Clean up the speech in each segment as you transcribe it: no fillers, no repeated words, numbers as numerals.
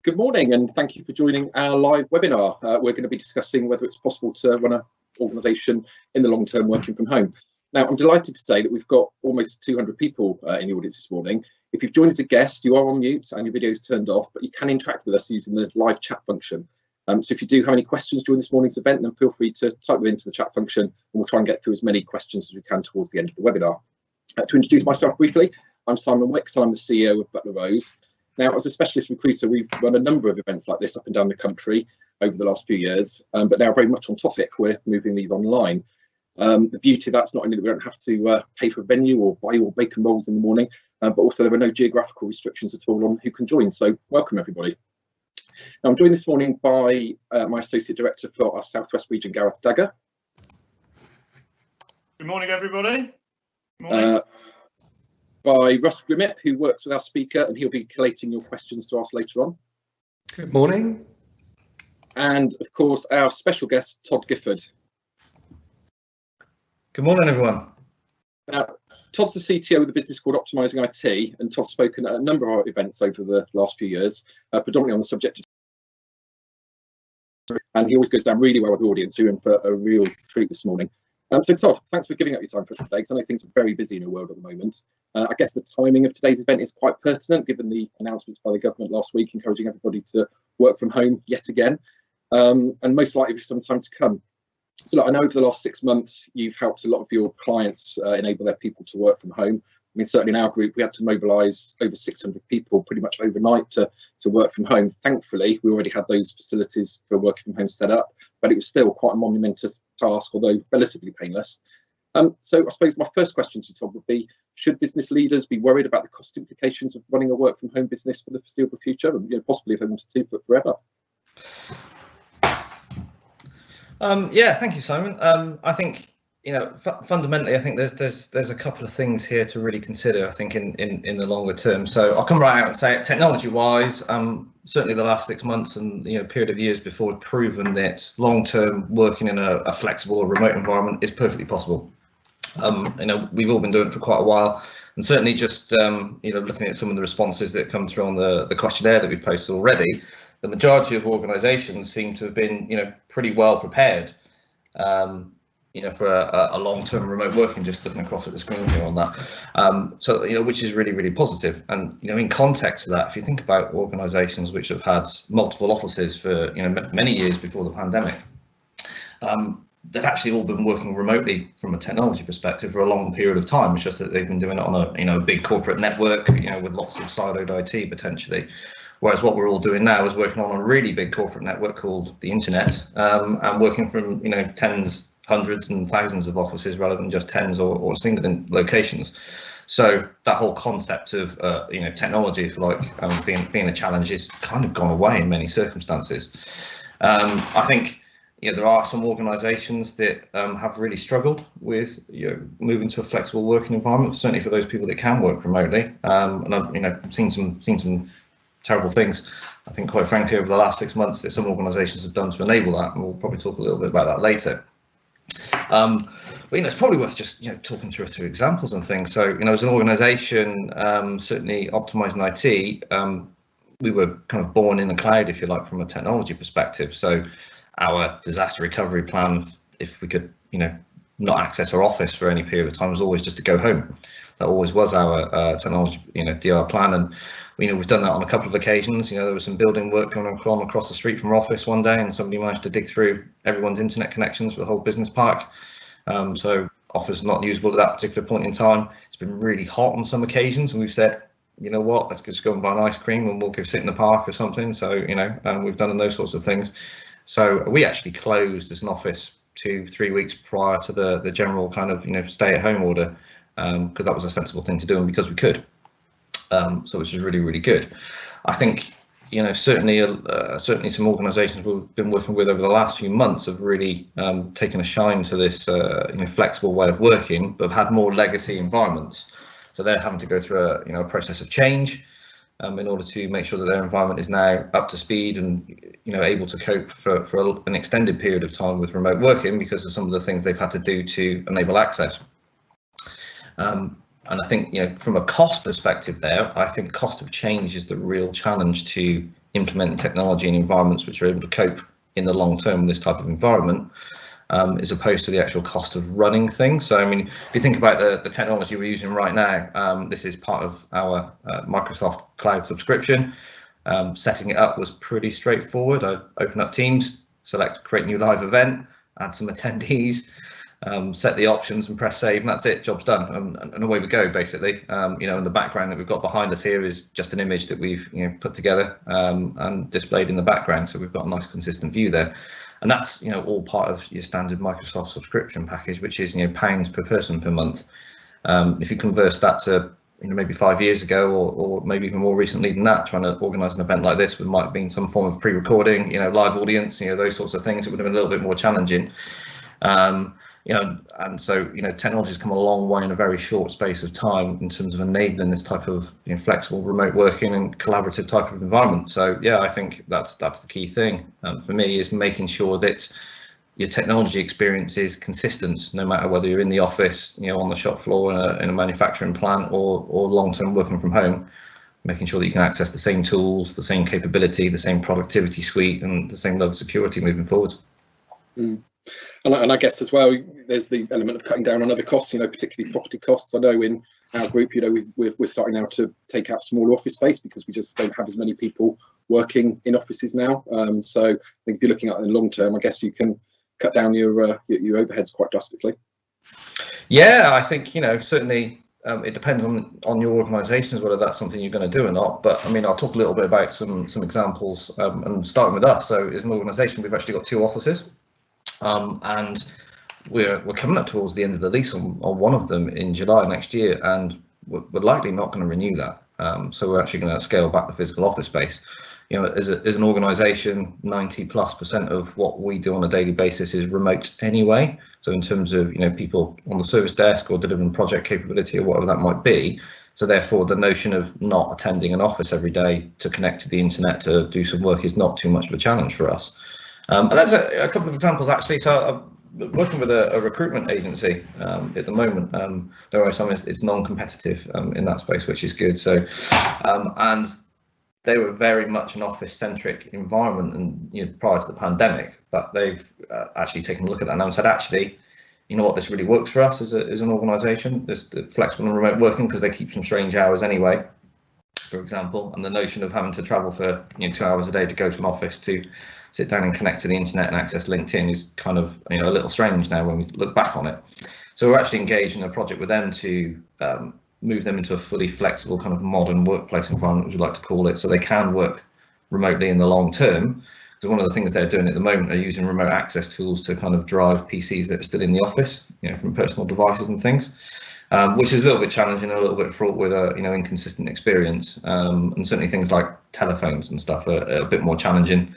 Good morning, and thank you for joining our live webinar. We're going to be discussing whether it's possible to run an organisation in the long term working from home. Now, I'm delighted to say that we've got almost 200 people in the audience this morning. If you've joined as a guest, you are on mute and your video is turned off, but you can interact with us using the live chat function. So if you do have any questions during this morning's event, then feel free to type them into the chat function, and we'll try and get through as many questions as we can towards the end of the webinar. To introduce myself briefly, I'm Simon Wicks, I'm the CEO of Butler Rose. Now, as a specialist recruiter, we've run a number of events like this up and down the country over the last few years, but now very much on topic, we're moving these online. The beauty of that's not only that we don't have to pay for a venue or buy all bacon rolls in the morning, but also there are no geographical restrictions at all on who can join. So welcome everybody. Now, I'm joined this morning by my Associate Director for our Southwest region, Gareth Dagger. Good morning, everybody. Good morning. By Russ Grimmett, who works with our speaker, and he'll be collating your questions to ask later on. Good morning. And of course, our special guest, Todd Gifford. Good morning, everyone. Now, Todd's the CTO of the business called Optimising IT, and Todd's spoken at a number of our events over the last few years, predominantly on the subject of, and he always goes down really well with the audience, so you're in for a real treat this morning. So Todd, thanks for giving up your time for us today, because I know things are very busy in your world at the moment. I guess the timing of today's event is quite pertinent, given the announcements by the government last week, encouraging everybody to work from home yet again, and most likely for some time to come. So look, I know over the last 6 months, you've helped a lot of your clients enable their people to work from home. I mean, certainly in our group, we had to mobilise over 600 people pretty much overnight to work from home. Thankfully, we already had those facilities for working from home set up, but it was still quite a monumentous task, although relatively painless. So I suppose my first question to Todd would be, should business leaders be worried about the cost implications of running a work from home business for the foreseeable future, and possibly if they wanted to, but forever? Yeah, thank you, Simon. I think fundamentally, I think there's a couple of things here to really consider. I think in the longer term. So I'll come right out and say it. Technology-wise, certainly the last 6 months and period of years before, we've proven that long-term working in a flexible or remote environment is perfectly possible. We've all been doing it for quite a while, and certainly just looking at some of the responses that come through on the questionnaire that we've posted already, the majority of organisations seem to have been pretty well prepared. For a long-term remote working, just looking across at the screen here on that. So, which is really, really positive. And, in context of that, if you think about organisations which have had multiple offices for, many years before the pandemic, they've actually all been working remotely from a technology perspective for a long period of time. It's just that they've been doing it on a big corporate network, with lots of siloed IT potentially. Whereas what we're all doing now is working on a really big corporate network called the internet, and working from, tens, hundreds and thousands of offices rather than just tens or single locations. So that whole concept of technology, if you like, being a challenge, is kind of gone away in many circumstances. I think there are some organisations that have really struggled with moving to a flexible working environment, certainly for those people that can work remotely. And I've seen some terrible things, I think, quite frankly, over the last 6 months that some organisations have done to enable that, and we'll probably talk a little bit about that later. But it's probably worth just talking through a few examples and things. So as an organisation, certainly Optimising IT, we were kind of born in the cloud, if you like, from a technology perspective. So our disaster recovery plan, if we could not access our office for any period of time, was always just to go home. That always was our technology DR plan, and we've done that on a couple of occasions. There was some building work going on across the street from our office one day, and somebody managed to dig through everyone's internet connections for the whole business park. So office not usable at that particular point in time. It's been really hot on some occasions, and we've said, what, let's just go and buy an ice cream and we'll go sit in the park or something. So we've done those sorts of things. So we actually closed as an office 2-3 weeks prior to the general kind of stay-at-home order, because that was a sensible thing to do, and because we could. So which is really, really good. I think certainly some organisations we've been working with over the last few months have really taken a shine to this flexible way of working, but have had more legacy environments. So they're having to go through a process of change in order to make sure that their environment is now up to speed and able to cope for an extended period of time with remote working, because of some of the things they've had to do to enable access. And I think, from a cost perspective there, I think cost of change is the real challenge to implementing technology in environments which are able to cope in the long term with this type of environment, as opposed to the actual cost of running things. So I mean, if you think about the technology we're using right now, this is part of our Microsoft Cloud subscription. Setting it up was pretty straightforward. I open up Teams, select create new live event, add some attendees, set the options and press save, and that's it, job's done, and away we go basically. You know, and the background that we've got behind us here is just an image that we've put together and displayed in the background, so we've got a nice consistent view there. And that's all part of your standard Microsoft subscription package, which is pounds per person per month. If you converse that to maybe 5 years ago, or maybe even more recently than that, trying to organise an event like this, it might have been some form of pre-recording, live audience, those sorts of things. It would have been a little bit more challenging. And so technology's come a long way in a very short space of time in terms of enabling this type of flexible remote working and collaborative type of environment. So yeah, I think that's the key thing for me, is making sure that your technology experience is consistent, no matter whether you're in the office, on the shop floor in a manufacturing plant, or long-term working from home, making sure that you can access the same tools, the same capability, the same productivity suite, and the same level of security moving forward. And I guess as well, there's the element of cutting down on other costs, particularly property costs. I know in our group, we're starting now to take out smaller office space because we just don't have as many people working in offices now. So I think if you're looking at it in the long term, I guess you can cut down your overheads quite drastically. Yeah, I think certainly it depends on your organisations whether that's something you're going to do or not. But I mean, I'll talk a little bit about some examples, and starting with us. So as an organisation, we've actually got 2 offices. And we're coming up towards the end of the lease on one of them in July next year, and we're likely not going to renew that. So we're actually going to scale back the physical office space. As an organisation, 90+% of what we do on a daily basis is remote anyway. So in terms of people on the service desk or delivering project capability or whatever that might be. So therefore, the notion of not attending an office every day to connect to the internet to do some work is not too much of a challenge for us. And that's a couple of examples actually. So I'm working with a recruitment agency at the moment. There are some, it's non-competitive in that space, which is good. So and they were very much an office-centric environment, and prior to the pandemic. But they've actually taken a look at that now and said, actually, what, this really works for us as an organisation. This flexible and remote working, because they keep some strange hours anyway, for example, and the notion of having to travel for 2 hours a day to go to an office to sit down and connect to the internet and access LinkedIn is kind of a little strange now when we look back on it. So we're actually engaged in a project with them to move them into a fully flexible kind of modern workplace environment, as we like to call it, so they can work remotely in the long term. So one of the things they're doing at the moment are using remote access tools to kind of drive PCs that are still in the office, from personal devices and things, which is a little bit challenging and a little bit fraught with a inconsistent experience. And certainly things like telephones and stuff are a bit more challenging.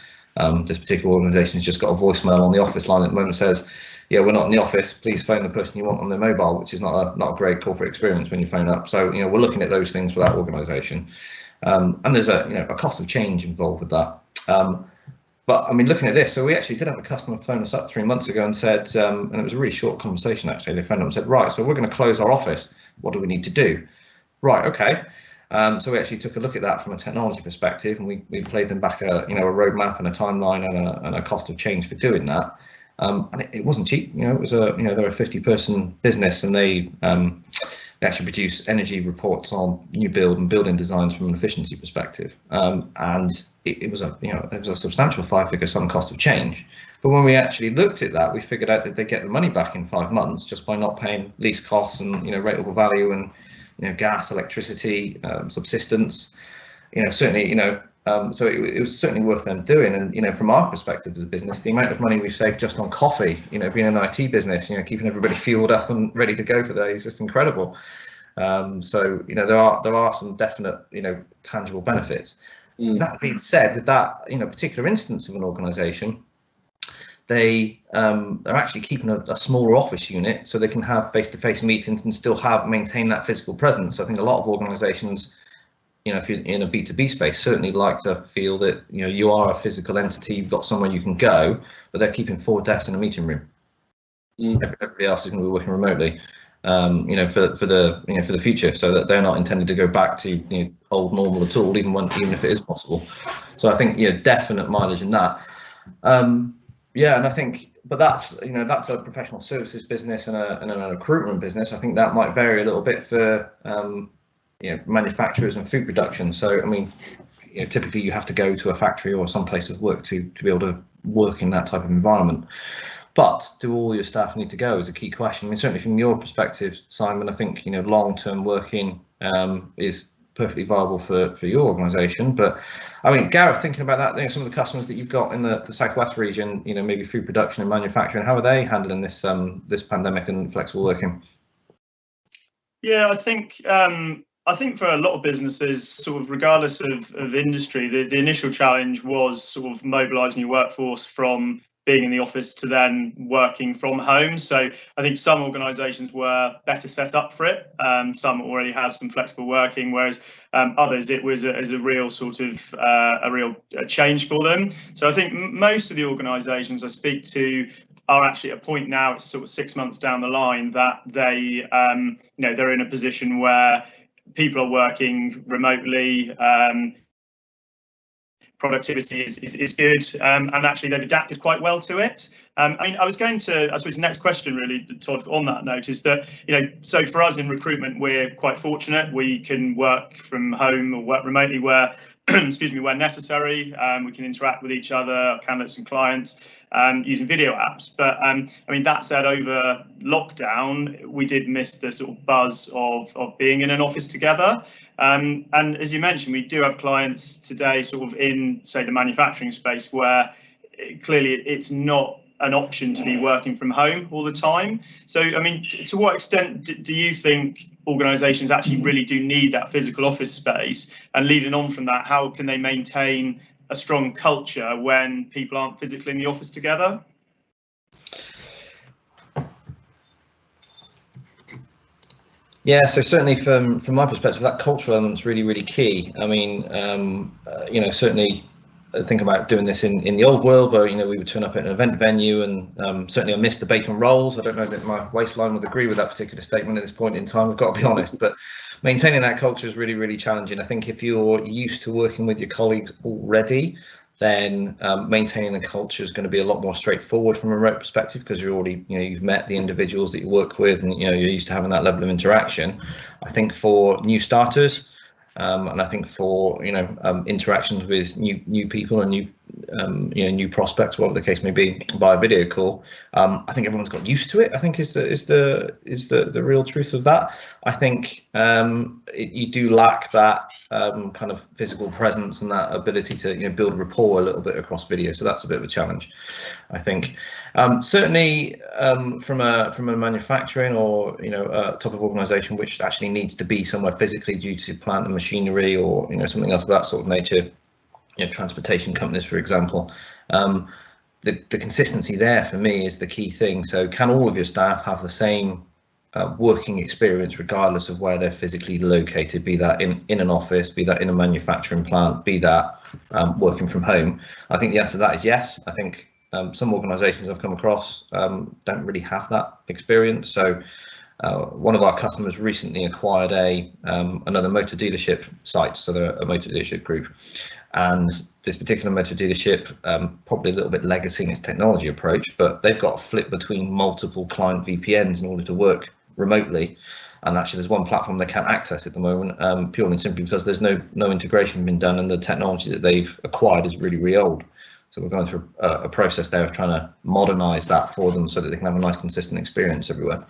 This particular organisation has just got a voicemail on the office line at the moment that says, yeah, we're not in the office, please phone the person you want on their mobile, which is not a great corporate experience when you phone up. So we're looking at those things for that organisation, and there's a cost of change involved with that. But I mean, looking at this, so we actually did have a customer phone us up 3 months ago and said, and it was a really short conversation actually, they phoned up and said, right, so we're going to close our office, what do we need to do? Right, okay. So we actually took a look at that from a technology perspective, and we played them back a roadmap and a timeline and a cost of change for doing that. And it wasn't cheap. It was they're a 50-person business, and they actually produce energy reports on new build and building designs from an efficiency perspective. And it was a substantial 5-figure sum cost of change. But when we actually looked at that, we figured out that they get the money back in 5 months just by not paying lease costs and rateable value and gas, electricity, subsistence. Certainly, so it was certainly worth them doing. And from our perspective as a business, the amount of money we've saved just on coffee, being an IT business, keeping everybody fueled up and ready to go for that is just incredible. So there are some definite tangible benefits. That being said, with that particular instance of an organisation, they are actually keeping a smaller office unit so they can have face-to-face meetings and still maintain that physical presence. So I think a lot of organisations, if you're in a B2B space, certainly like to feel that you are a physical entity, you've got somewhere you can go, but they're keeping 4 desks in a meeting room. Everybody else is going to be working remotely. you know, for the future, so that they're not intended to go back to, you know, old normal at all, even if it is possible. So I think, yeah, definite mileage in that. Yeah, and I think, but that's, you know, that's a professional services business and a recruitment business. I think that might vary a little bit for you know, manufacturers and food production. So I mean, you know, typically you have to go to a factory or some place of work to be able to work in that type of environment. But do all your staff need to go is a key question. I mean, certainly from your perspective, Simon, I think, you know, long-term working is perfectly viable for your organisation. But I mean, Gareth, thinking about that, you know, some of the customers that you've got in the Southwest region, you know, maybe food production and manufacturing, how are they handling this this pandemic and flexible working? Yeah, I think for a lot of businesses, sort of regardless of industry, the initial challenge was sort of mobilising your workforce from being in the office to then working from home. So I think some organisations were better set up for it. Some already had some flexible working, whereas others, it was a real sort of a real change for them. So I think most of the organisations I speak to are actually at a point now, it's sort of 6 months down the line, that they, you know, they're in a position where people are working remotely. Productivity is good, and actually they've adapted quite well to it. I mean, I suppose the next question really, Todd, on that note is that, you know, so for us in recruitment, we're quite fortunate. We can work from home or work remotely where, excuse me, where necessary. We can interact with each other, our candidates and clients, using video apps. But I mean, that said, over lockdown, we did miss the sort of buzz of being in an office together. And as you mentioned, we do have clients today sort of in, say, the manufacturing space where clearly it's not an option to be working from home all the time. So, I mean, to what extent do you think organisations actually really do need that physical office space? And leading on from that, how can they maintain a strong culture when people aren't physically in the office together? Yeah, so certainly from my perspective, that cultural element's really, really key. I mean, you know, certainly think about doing this in the old world where, you know, we would turn up at an event venue, and certainly I missed the bacon rolls. I don't know that my waistline would agree with that particular statement at this point in time, I've got to be honest, but maintaining that culture is really, really challenging. I think if you're used to working with your colleagues already, then maintaining the culture is going to be a lot more straightforward from a remote perspective, because you're already, you know, you've met the individuals that you work with, and, you know, you're used to having that level of interaction. I think for new starters, and I think for, you know, interactions with new people and new you know, new prospects, whatever the case may be, by a video call, I think everyone's got used to it, I think is the real truth of that. I think you do lack that kind of physical presence and that ability to, you know, build rapport a little bit across video, so that's a bit of a challenge, I think. Certainly from a manufacturing or, you know, a type of organisation which actually needs to be somewhere physically due to plant and machinery, or, you know, something else of that sort of nature, you know, transportation companies, for example, the consistency there for me is the key thing. So can all of your staff have the same working experience regardless of where they're physically located, be that in an office, be that in a manufacturing plant, be that working from home? I think the answer to that is yes. I think some organisations I've come across don't really have that experience. So one of our customers recently acquired another motor dealership site, so they're a motor dealership group, and this particular motor dealership, probably a little bit legacy in its technology approach, but they've got to flip between multiple client VPNs in order to work remotely, and actually there's one platform they can't access at the moment, purely and simply because there's no integration been done, and the technology that they've acquired is really, really old. So we're going through a process there of trying to modernize that for them so that they can have a nice consistent experience everywhere.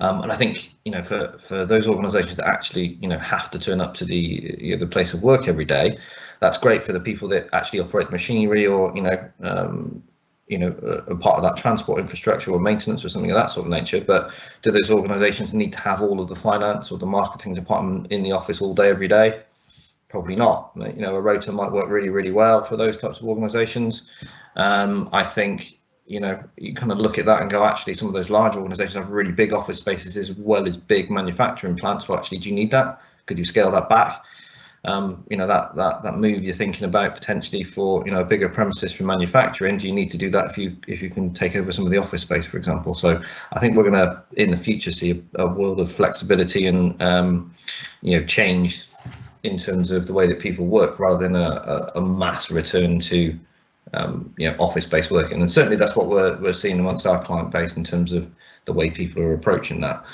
And I think, you know, for those organisations that actually, you know, have to turn up to the place of work every day, that's great for the people that actually operate the machinery, or, you know, a part of that transport infrastructure or maintenance or something of that sort of nature. But do those organisations need to have all of the finance or the marketing department in the office all day every day? Probably not. You know, a rota might work really, really well for those types of organisations. I think, you know, you kind of look at that and go, actually, some of those large organisations have really big office spaces as well as big manufacturing plants. Well, actually, do you need that? Could you scale that back? you know, that move you're thinking about potentially for, you know, a bigger premises for manufacturing, do you need to do that if you can take over some of the office space, for example? So I think we're going to in the future see a world of flexibility and you know, change in terms of the way that people work, rather than a mass return to you know, office-based working. And certainly that's what we're seeing amongst our client base in terms of the way people are approaching that.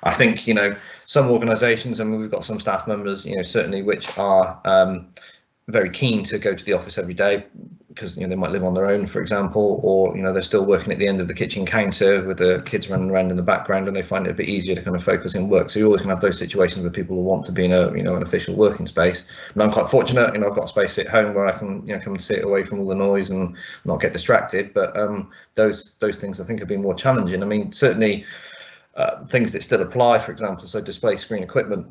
I think, you know, some organisations, I mean, we've got some staff members, you know, certainly which are very keen to go to the office every day because, you know, they might live on their own, for example, or, you know, they're still working at the end of the kitchen counter with the kids running around in the background, and they find it a bit easier to kind of focus in work. So you're always going to have those situations where people will want to be in a, you know, an official working space. And I'm quite fortunate, you know, I've got a space at home where I can, you know, come and sit away from all the noise and not get distracted. But those things I think have been more challenging. I mean, certainly things that still apply, for example, so display screen equipment,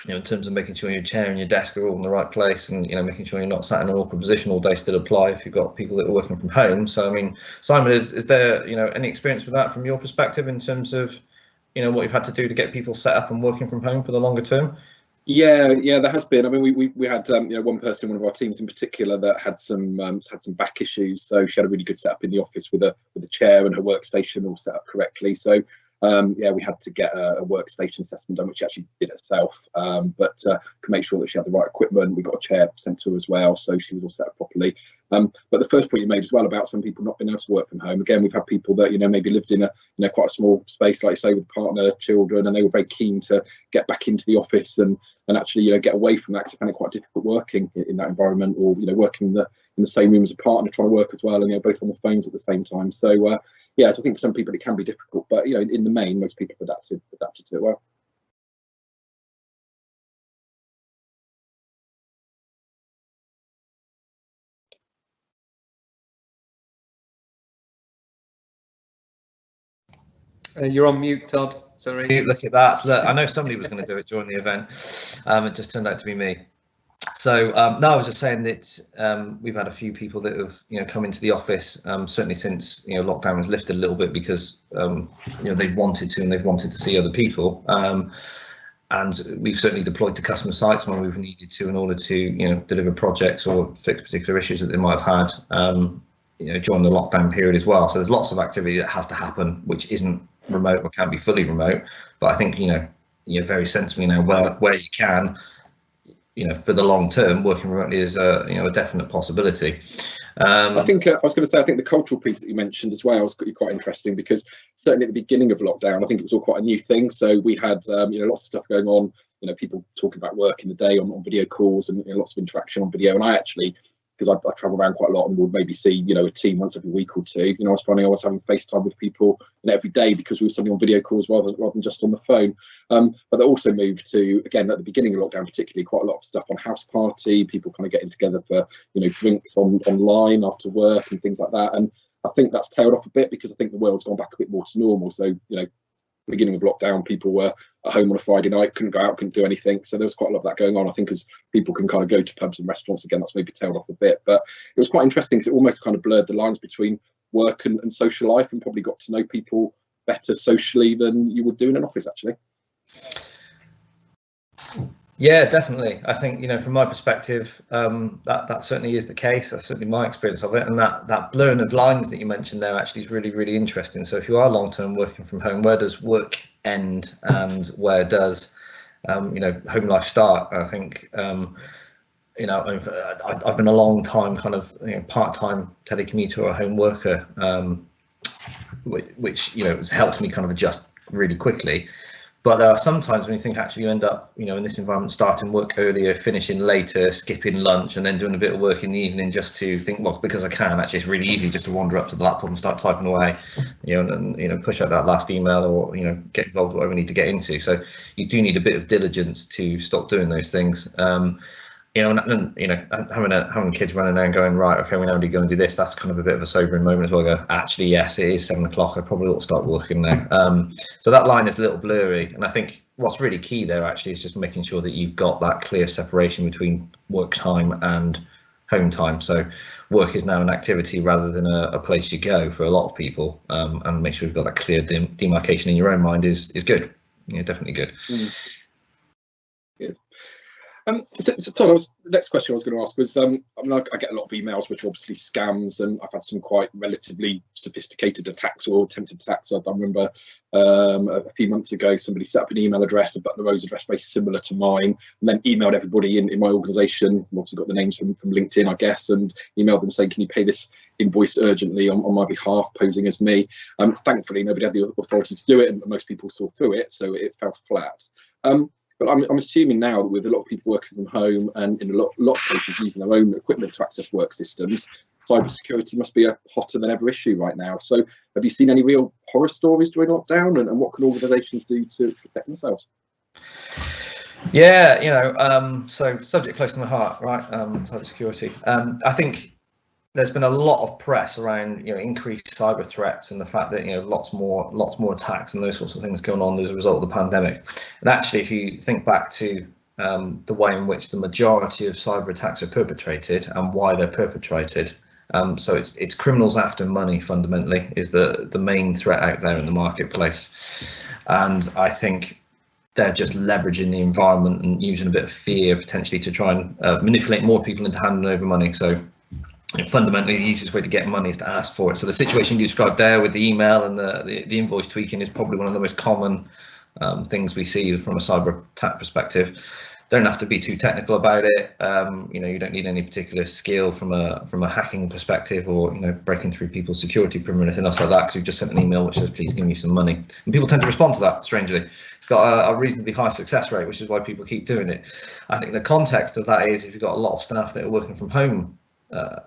you know, in terms of making sure your chair and your desk are all in the right place, and, you know, making sure you're not sat in an awkward position all day, still apply if you've got people that are working from home. So, I mean, Simon, is there, you know, any experience with that from your perspective in terms of, you know, what you've had to do to get people set up and working from home for the longer term? Yeah, there has been. I mean, we had you know, one person, one of our teams in particular, that had some back issues. So she had a really good setup in the office with a chair and her workstation all set up correctly. So yeah, we had to get a workstation assessment done, which she actually did herself, but could make sure that she had the right equipment. We got a chair sent to her as well, so she was all set up properly. But the first point you made as well about some people not being able to work from home, again, we've had people that, you know, maybe lived in a, you know, quite a small space, like you say, with partner, children, and they were very keen to get back into the office and actually, you know, get away from that, because they found it quite difficult working in that environment, or, you know, working in the same room as a partner, trying to work as well, and, you know, both on the phones at the same time. So yeah, so I think for some people it can be difficult, but, you know, in the main, most people have adapted to it well. You're on mute, Todd. Sorry. Look at that. Look, I know somebody was going to do it during the event. It just turned out to be me. So no, I was just saying that we've had a few people that have, you know, come into the office, certainly since, you know, lockdown was lifted a little bit, because you know, they've wanted to, and they've wanted to see other people. And we've certainly deployed to customer sites when we've needed to, in order to, you know, deliver projects or fix particular issues that they might have had, you know, during the lockdown period as well. So there's lots of activity that has to happen, which isn't remote or can't be fully remote. But I think, you know, very sensibly now, where you can, you know, for the long term, working remotely is a, you know, a definite possibility. I think I was going to say, I think the cultural piece that you mentioned as well was quite interesting, because certainly at the beginning of lockdown, I think it was all quite a new thing. So we had you know, lots of stuff going on, you know, people talking about work in the day on video calls, and, you know, lots of interaction on video. And I actually, because I travel around quite a lot and would maybe see, you know, a team once every week or two, you know, I was finding I was having FaceTime with people, you know, every day, because we were suddenly on video calls rather than just on the phone. But they also moved to, again, at the beginning of lockdown particularly, quite a lot of stuff on House Party, people kind of getting together for, you know, drinks online after work and things like that. And I think that's tailed off a bit, because I think the world's gone back a bit more to normal. So, you know, beginning of lockdown, people were at home on a Friday night, couldn't go out, couldn't do anything. So there was quite a lot of that going on. I think as people can kind of go to pubs and restaurants again, that's maybe tailed off a bit. But it was quite interesting, because it almost kind of blurred the lines between work and social life, and probably got to know people better socially than you would do in an office, actually. Yeah, definitely. I think, you know, from my perspective, that certainly is the case. That's certainly my experience of it. And that blurring of lines that you mentioned there actually is really, really interesting. So if you are long-term working from home, where does work end and where does, you know, home life start? I think, you know, I've been a long time kind of, you know, part-time telecommuter or home worker, which, you know, has helped me kind of adjust really quickly. But sometimes when you think actually you end up, you know, in this environment, starting work earlier, finishing later, skipping lunch, and then doing a bit of work in the evening, just to think, well, because I can, actually it's really easy just to wander up to the laptop and start typing away, you know, and you know, push out that last email, or, you know, get involved with whatever we need to get into. So you do need a bit of diligence to stop doing those things. You know, and you know, having kids running around going, right, okay, we now need to go and do this. That's kind of a bit of a sobering moment as well. I go, actually, yes, it is 7 o'clock. I probably ought to start working now. So that line is a little blurry, and I think what's really key there actually is just making sure that you've got that clear separation between work time and home time. So work is now an activity rather than a place you go for a lot of people, and make sure you've got that clear demarcation in your own mind is good. Yeah, definitely good. Good. So Todd, the next question I was going to ask was, I get a lot of emails which are obviously scams, and I've had some quite relatively sophisticated attacks or attempted attacks. I remember a few months ago, somebody set up an email address, a Butler Rose address very similar to mine, and then emailed everybody in my organisation. I've obviously got the names from LinkedIn, I guess, and emailed them saying, can you pay this invoice urgently on my behalf, posing as me. Thankfully, nobody had the authority to do it, and most people saw through it, so it fell flat. But I'm assuming now that with a lot of people working from home and in a lot of places using their own equipment to access work systems, cybersecurity must be a hotter than ever issue right now. So have you seen any real horror stories during lockdown, and what can organisations do to protect themselves? Yeah, so subject close to my heart, right? Cybersecurity. I think there's been a lot of press around increased cyber threats and the fact that lots more attacks and those sorts of things going on as a result of the pandemic. And actually, if you think back to the way in which the majority of cyber attacks are perpetrated and why they're perpetrated, so it's criminals after money fundamentally is the main threat out there in the marketplace. And I think they're just leveraging the environment and using a bit of fear potentially to try and manipulate more people into handing over money. So fundamentally, the easiest way to get money is to ask for it. So the situation you described there with the email and the invoice tweaking is probably one of the most common things we see from a cyber attack perspective. Don't have to be too technical about it. You don't need any particular skill from a hacking perspective, or breaking through people's security perimeter or anything else like that, because you've just sent an email which says please give me some money, and people tend to respond to that. Strangely, it's got a reasonably high success rate, which is why people keep doing it. I think the context of that is if you've got a lot of staff that are working from home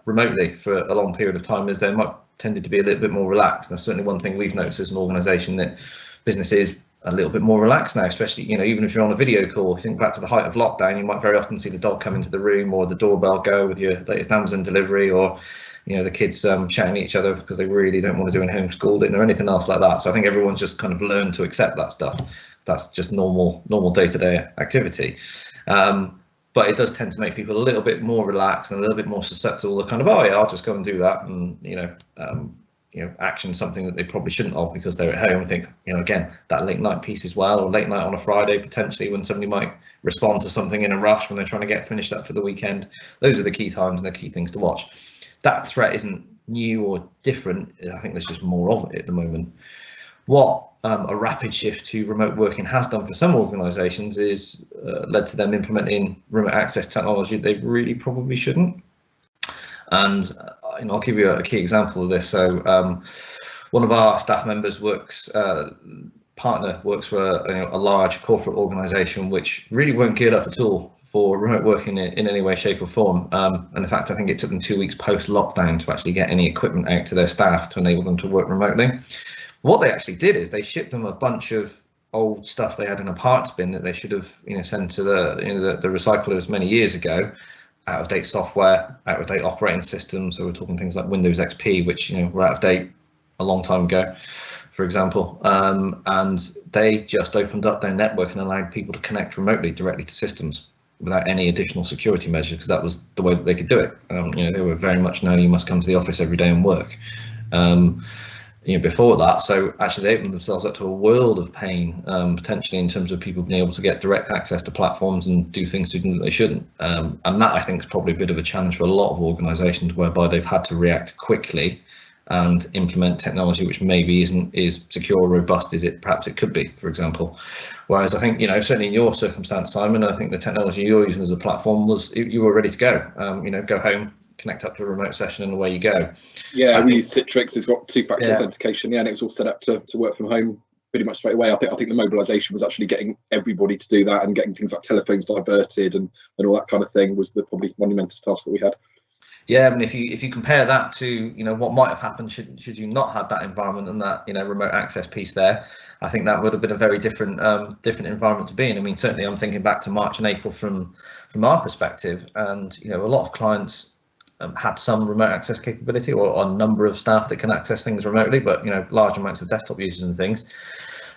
remotely for a long period of time, is they might tended to be a little bit more relaxed. And that's certainly one thing we've noticed as an organisation, that business is a little bit more relaxed now, especially even if you're on a video call. Think back to the height of lockdown, you might very often see the dog come into the room, or the doorbell go with your latest Amazon delivery, or the kids shouting at each other because they really don't want to do any homeschooling or anything else like that. So I think everyone's just kind of learned to accept that stuff. That's just normal day-to-day activity. But it does tend to make people a little bit more relaxed and a little bit more susceptible to kind of, oh yeah, I'll just go and do that, and action something that they probably shouldn't have because they're at home. I think again, that late night piece as well, or late night on a Friday potentially, when somebody might respond to something in a rush when they're trying to get finished up for the weekend. Those are the key times and the key things to watch. That threat isn't new or different. I think there's just more of it at the moment. What a rapid shift to remote working has done for some organisations is led to them implementing remote access technology they really probably shouldn't. And I'll give you a key example of this. So one of our staff members works for a large corporate organisation which really weren't geared up at all for remote working in any way, shape or form. And in fact, I think it took them 2 weeks post lockdown to actually get any equipment out to their staff to enable them to work remotely. What they actually did is they shipped them a bunch of old stuff they had in a parts bin that they should have sent to the recyclers many years ago. Out of date software, out of date operating systems. So we're talking things like Windows XP, which were out of date a long time ago, for example. And they just opened up their network and allowed people to connect remotely directly to systems without any additional security measures, because that was the way that they could do it. They were very much, no, you must come to the office every day and work. Before that, so actually they opened themselves up to a world of pain, potentially in terms of people being able to get direct access to platforms and do things to them that they shouldn't. And that, I think, is probably a bit of a challenge for a lot of organisations, whereby they've had to react quickly and implement technology which maybe isn't as secure or robust as perhaps it could be, for example. Whereas I think, certainly in your circumstance, Simon, I think the technology you're using as a platform you were ready to go. Go home, connect up to a remote session, and away you go. Yeah, we use Citrix. It's got two-factor authentication. Yeah, and it was all set up to work from home pretty much straight away. I think the mobilisation was actually getting everybody to do that, and getting things like telephones diverted and all that kind of thing was the probably monumental task that we had. Yeah, I mean, if you compare that to what might have happened should you not have that environment and that remote access piece there, I think that would have been a very different environment to be in. I mean, certainly I'm thinking back to March and April from our perspective, and a lot of clients had some remote access capability, or a number of staff that can access things remotely, but large amounts of desktop users and things.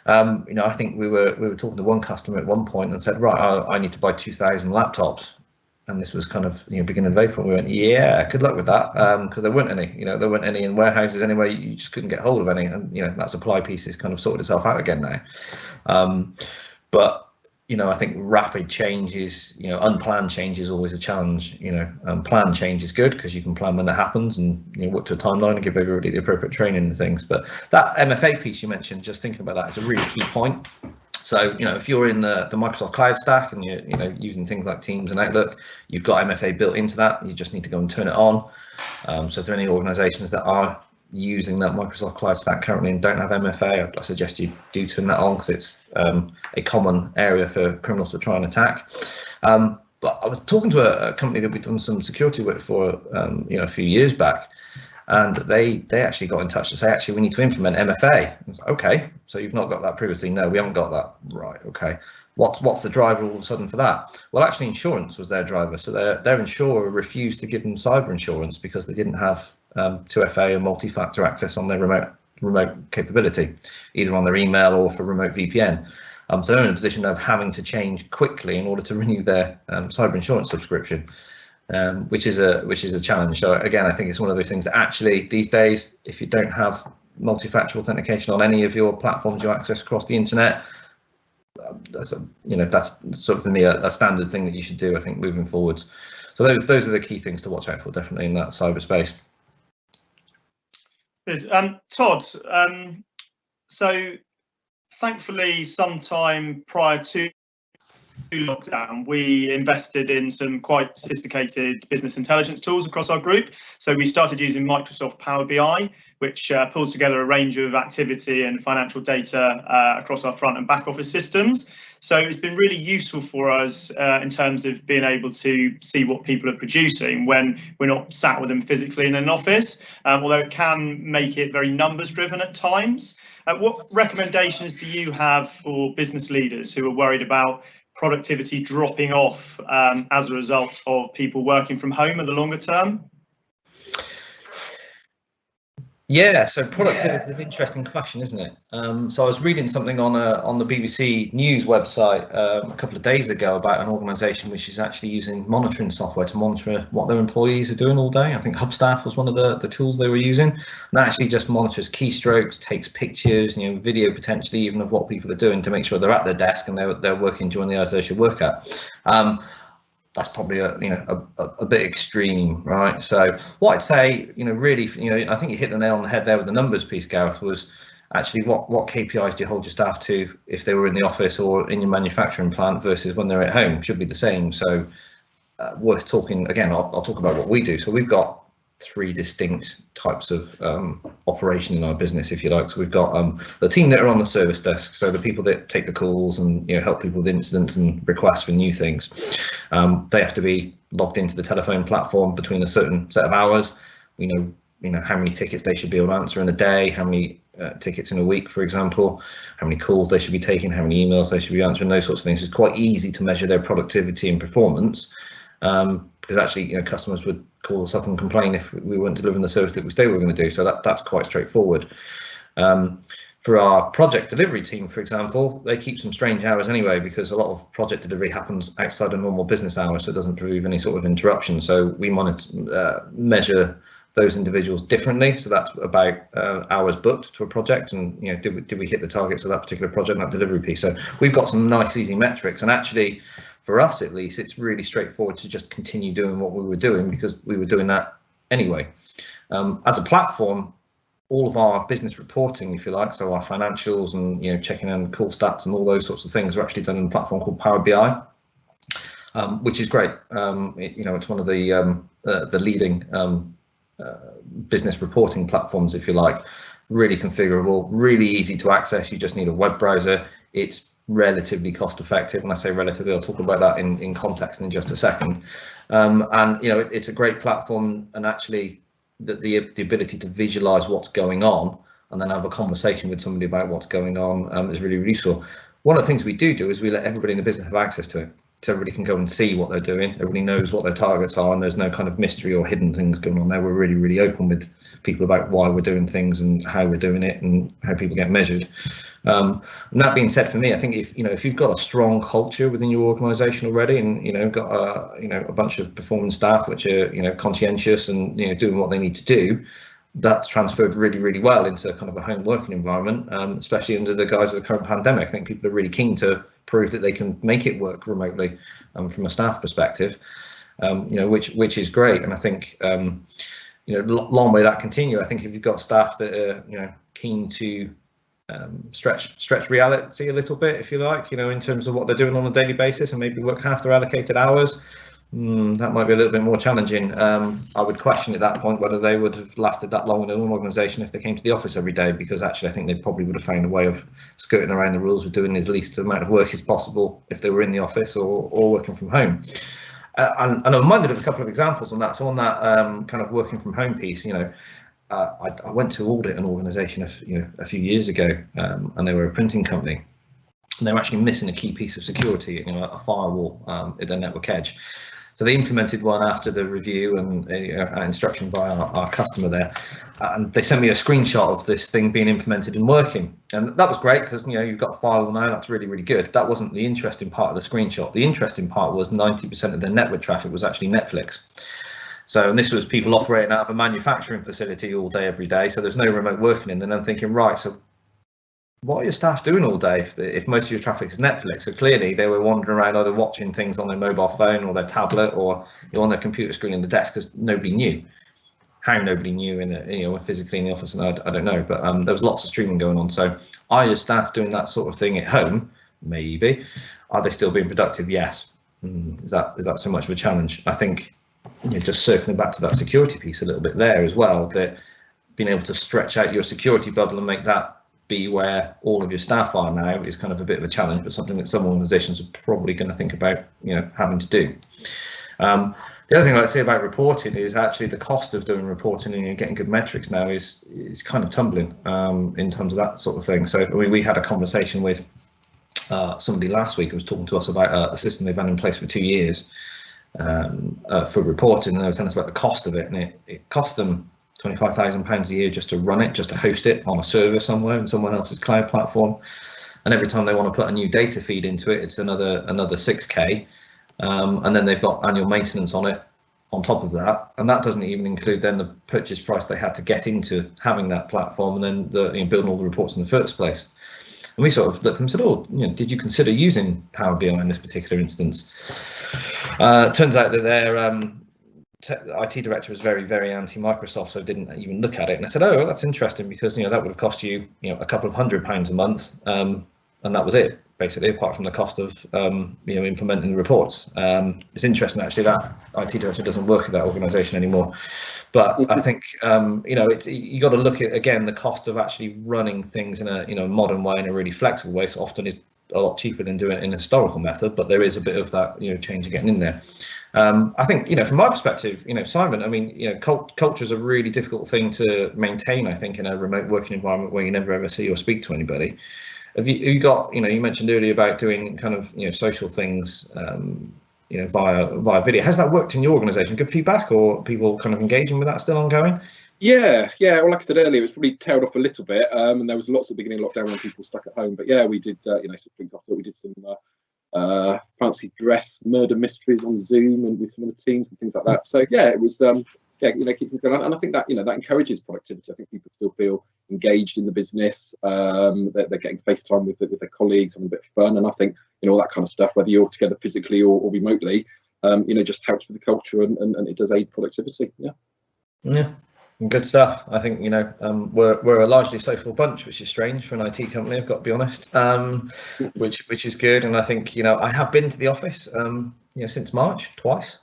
I think we were talking to one customer at one point and said, right, I need to buy 2,000 laptops, and this was kind of beginning of April. We went, yeah, good luck with that, because there weren't any. There weren't any in warehouses anyway. You just couldn't get hold of any, and that supply piece has kind of sorted itself out again now. But I think rapid change is, unplanned change is always a challenge. Planned change is good because you can plan when that happens and work to a timeline and give everybody the appropriate training and things. But that MFA piece you mentioned, just thinking about that, is a really key point. So, if you're in the Microsoft Cloud stack and you're, using things like Teams and Outlook, you've got MFA built into that. You just need to go and turn it on. So if there are any organizations that are using that Microsoft Cloud stack currently and don't have MFA, I suggest you do turn that on because it's a common area for criminals to try and attack. But I was talking to a company that we've done some security work for, a few years back, and they actually got in touch to say, actually, we need to implement MFA. I was like, okay, so you've not got that previously? No, we haven't got that. Right, okay. What's the driver all of a sudden for that? Well, actually, insurance was their driver. So their insurer refused to give them cyber insurance because they didn't have 2FA and multi-factor access on their remote capability, either on their email or for remote VPN. So they're in a position of having to change quickly in order to renew their cyber insurance subscription, which is a challenge. So again, I think it's one of those things that actually these days, if you don't have multi-factor authentication on any of your platforms you access across the internet, that's sort of for me a standard thing that you should do, I think, moving forwards. So those are the key things to watch out for, definitely, in that cyberspace. Good. Todd, so thankfully sometime prior to lockdown, we invested in some quite sophisticated business intelligence tools across our group. So we started using Microsoft Power BI, which pulls together a range of activity and financial data across our front and back office systems. So it's been really useful for us in terms of being able to see what people are producing when we're not sat with them physically in an office, although it can make it very numbers driven at times. What recommendations do you have for business leaders who are worried about productivity dropping off as a result of people working from home in the longer term? Yeah, so productivity is an interesting question, isn't it? So I was reading something on the BBC News website a couple of days ago about an organisation which is actually using monitoring software to monitor what their employees are doing all day. I think Hubstaff was one of the tools they were using. And that actually just monitors keystrokes, takes pictures, video potentially even of what people are doing to make sure they're at their desk and they're working during the hours they should work at. That's probably a bit extreme, right? So what I'd say, really, I think you hit the nail on the head there with the numbers piece, Gareth, was actually what KPIs do you hold your staff to if they were in the office or in your manufacturing plant versus when they're at home? Should be the same. So worth talking again. I'll talk about what we do. So we've got 3 distinct types of operation in our business, if you like. So we've got the team that are on the service desk, so the people that take the calls and help people with incidents and requests for new things. They have to be logged into the telephone platform between a certain set of hours. We know how many tickets they should be able to answer in a day, how many tickets in a week, for example, how many calls they should be taking, how many emails they should be answering, those sorts of things. It's quite easy to measure their productivity and performance. Because actually, customers would call us up and complain if we weren't delivering the service that we say we were going to do. So that's quite straightforward. For our project delivery team, for example, they keep some strange hours anyway, because a lot of project delivery happens outside of normal business hours, so it doesn't prove any sort of interruption. So we measure those individuals differently. So that's about hours booked to a project, and did we hit the targets of that particular project, that delivery piece. So we've got some nice easy metrics, and actually, for us at least, it's really straightforward to just continue doing what we were doing because we were doing that anyway. As a platform, all of our business reporting, if you like, so our financials and checking on call stats and all those sorts of things are actually done in a platform called Power BI, which is great. It's one of the leading business reporting platforms, if you like. Really configurable, really easy to access. You just need a web browser. It's relatively cost effective. When I say relatively, I'll talk about that in context in just a second. It's a great platform, and actually the ability to visualize what's going on and then have a conversation with somebody about what's going on is really, really useful. One of the things we do is we let everybody in the business have access to it. So everybody can go and see what they're doing. Everybody knows what their targets are, and there's no kind of mystery or hidden things going on there. We're really, really open with people about why we're doing things and how we're doing it and how people get measured. And that being said, for me, I think if you've got a strong culture within your organisation already, and got a bunch of performance staff which are conscientious and doing what they need to do, that's transferred really, really well into kind of a home working environment, especially under the guise of the current pandemic. I think people are really keen to proved that they can make it work remotely from a staff perspective, which is great. And I think long may that continue. I think if you've got staff that are keen to stretch reality a little bit, if you like, in terms of what they're doing on a daily basis, and maybe work half their allocated hours, that might be a little bit more challenging. I would question at that point whether they would have lasted that long in an organisation if they came to the office every day, because actually I think they probably would have found a way of skirting around the rules of doing as least amount of work as possible if they were in the office or working from home. And I'm reminded of a couple of examples on that. So on that kind of working from home piece, I went to audit an organisation a few years ago, and they were a printing company, and they were actually missing a key piece of security, a firewall at their network edge. So they implemented one after the review and instruction by our customer there, and they sent me a screenshot of this thing being implemented and working, and that was great because you've got a firewall now. That's really, really good. That wasn't the interesting part of the screenshot. The interesting part was 90% of their network traffic was actually Netflix. So, and this was people operating out of a manufacturing facility all day, every day. So there's no remote working in. And I'm thinking, right, so what are your staff doing all day if most of your traffic is Netflix? So clearly they were wandering around either watching things on their mobile phone or their tablet or on their computer screen in the desk, because nobody knew. How nobody knew physically in the office, and I don't know, but there was lots of streaming going on. So are your staff doing that sort of thing at home? Maybe. Are they still being productive? Yes. Is that so much of a challenge? I think just circling back to that security piece a little bit there as well, that being able to stretch out your security bubble and make that be where all of your staff are now is kind of a bit of a challenge, but something that some organizations are probably going to think about having to do. The other thing I'd say about reporting is actually the cost of doing reporting and getting good metrics now is kind of tumbling in terms of that sort of thing. So we had a conversation with somebody last week who was talking to us about a system they've had in place for 2 years for reporting, and they were telling us about the cost of it, and it cost them £25,000 a year just to run it, just to host it on a server somewhere in someone else's cloud platform. And every time they want to put a new data feed into it, it's another 6K. And then they've got annual maintenance on it on top of that. And that doesn't even include then the purchase price they had to get into having that platform and then building all the reports in the first place. And we sort of looked and said, did you consider using Power BI in this particular instance? Turns out that their IT director was very, very anti-Microsoft, so didn't even look at it. And I said, oh, well, that's interesting, because that would have cost you, a couple of £100 a month, and that was it, basically, apart from the cost of implementing the reports. It's interesting actually that IT director doesn't work at that organisation anymore. But I think you got to look at again the cost of actually running things in a modern way, in a really flexible way. So often is a lot cheaper than doing it in a historical method, but there is a bit of that change getting in there. I think from my perspective, Simon, I mean, culture is a really difficult thing to maintain, I think, in a remote working environment where you never ever see or speak to anybody. Have you got, you mentioned earlier about doing kind of social things via video. Has that worked in your organisation? Good feedback, or people kind of engaging with that still ongoing? Yeah. Well, like I said earlier, it was probably tailed off a little bit, and there was lots at the beginning of lockdown when people were stuck at home. But yeah, we did, for example, we did some fancy dress murder mysteries on Zoom and with some of the teams and things like that. So yeah, it was keeps things going on, and I think that that encourages productivity. I think people still feel engaged in the business. They're getting FaceTime with their colleagues, having a bit of fun, and I think all that kind of stuff, whether you're together physically or remotely, just helps with the culture and it does aid productivity. Yeah. Good stuff. I think we're a largely social bunch, which is strange for an IT company, I've got to be honest, which is good. And I think I have been to the office since March twice,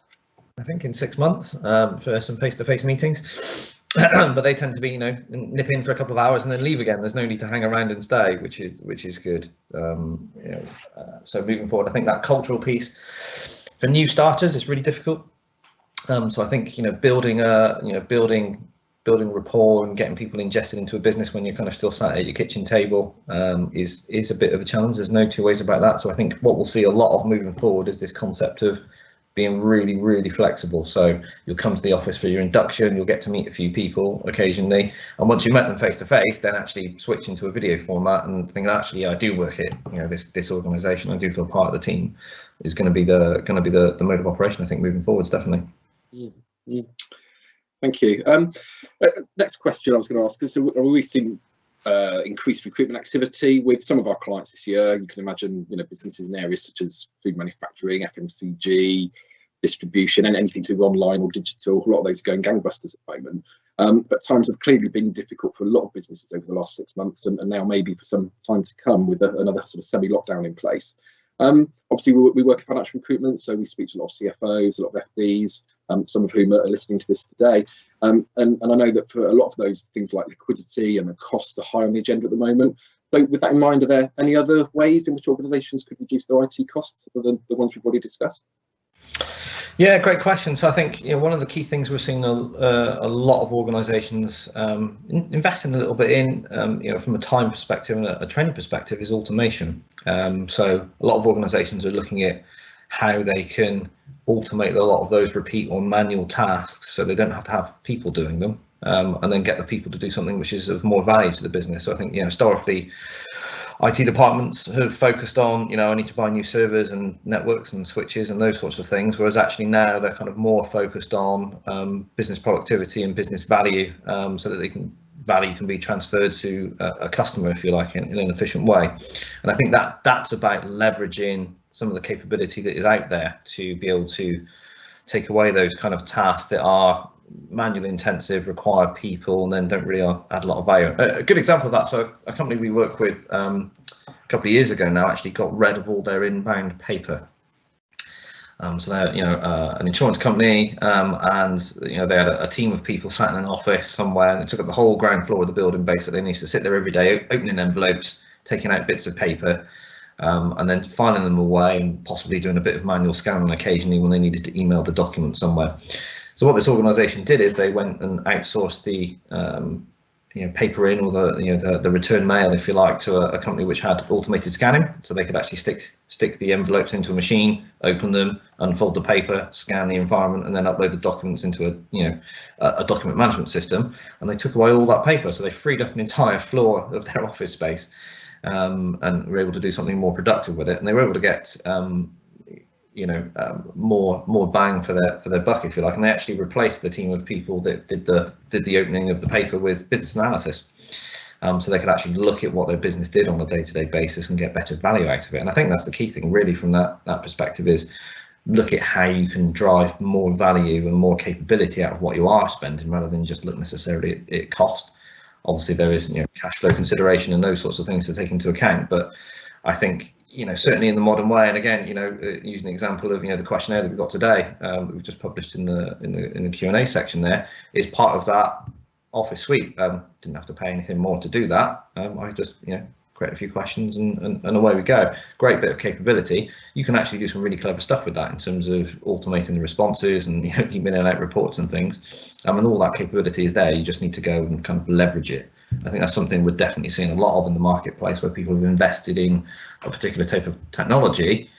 I think in 6 months, for some face-to-face meetings. But they tend to be nip in for a couple of hours and then leave again. There's no need to hang around and stay, which is good. So moving forward, I think that cultural piece for new starters is really difficult. So I think building rapport and getting people ingested into a business when you're kind of still sat at your kitchen table is a bit of a challenge. There's no two ways about that. So I think what we'll see a lot of moving forward is this concept of being really, really flexible. So you'll come to the office for your induction, you'll get to meet a few people occasionally, and once you met them face to face, then actually switch into a video format and think, actually, I do work at this organisation, I do feel part of the team, is going to be the mode of operation, I think, moving forwards, definitely. Thank you. Next question I was going to ask is, so we've seen increased recruitment activity with some of our clients this year. You can imagine, businesses in areas such as food manufacturing, FMCG, distribution, and anything to do online or digital. A lot of those are going gangbusters at the moment. But times have clearly been difficult for a lot of businesses over the last 6 months, and now maybe for some time to come with another sort of semi-lockdown in place. Obviously, we work in financial recruitment, so we speak to a lot of CFOs, a lot of FDs, some of whom are listening to this today. And I know that for a lot of those, things like liquidity and the costs are high on the agenda at the moment. So with that in mind, are there any other ways in which organisations could reduce their IT costs other than the ones we've already discussed? Yeah, great question. So I think one of the key things we're seeing a lot of organisations investing a little bit in, from a time perspective and a training perspective, is automation. So a lot of organisations are looking at how they can automate a lot of those repeat or manual tasks, so they don't have to have people doing them, and then get the people to do something which is of more value to the business. So I think historically, IT departments have focused on, I need to buy new servers and networks and switches and those sorts of things, whereas actually now they're kind of more focused on business productivity and business value, so that value can be transferred to a customer, if you like, in an efficient way. And I think that's about leveraging some of the capability that is out there to be able to take away those kind of tasks that are manually intensive, require people, and then don't really add a lot of value. A good example of that, so a company we work with a couple of years ago now actually got rid of all their inbound paper. So they're an insurance company, and they had a team of people sat in an office somewhere, and it took up the whole ground floor of the building basically. They used to sit there every day opening envelopes, taking out bits of paper, and then filing them away, and possibly doing a bit of manual scanning occasionally when they needed to email the document somewhere. So what this organisation did is they went and outsourced the paper in, or the return mail, if you like, to a company which had automated scanning, so they could actually stick the envelopes into a machine, open them, unfold the paper, scan the environment, and then upload the documents into a document management system. And they took away all that paper, so they freed up an entire floor of their office space, and were able to do something more productive with it. And they were able to get more bang for their buck, if you like, and they actually replaced the team of people that did the opening of the paper with business analysis, so they could actually look at what their business did on a day-to-day basis and get better value out of it. And I think that's the key thing really from that perspective, is look at how you can drive more value and more capability out of what you are spending, rather than just look necessarily at cost. Obviously there is cash flow consideration and those sorts of things to take into account, but I think certainly in the modern way, and again, using the example of the questionnaire that we've got today, that we've just published in the Q&A section, there is part of that Office suite. Didn't have to pay anything more to do that. I just create a few questions and away we go. Great bit of capability. You can actually do some really clever stuff with that in terms of automating the responses and emailing out reports and things. And all that capability is there. You just need to go and kind of leverage it. I think that's something we're definitely seeing a lot of in the marketplace, where people have invested in a particular type of technology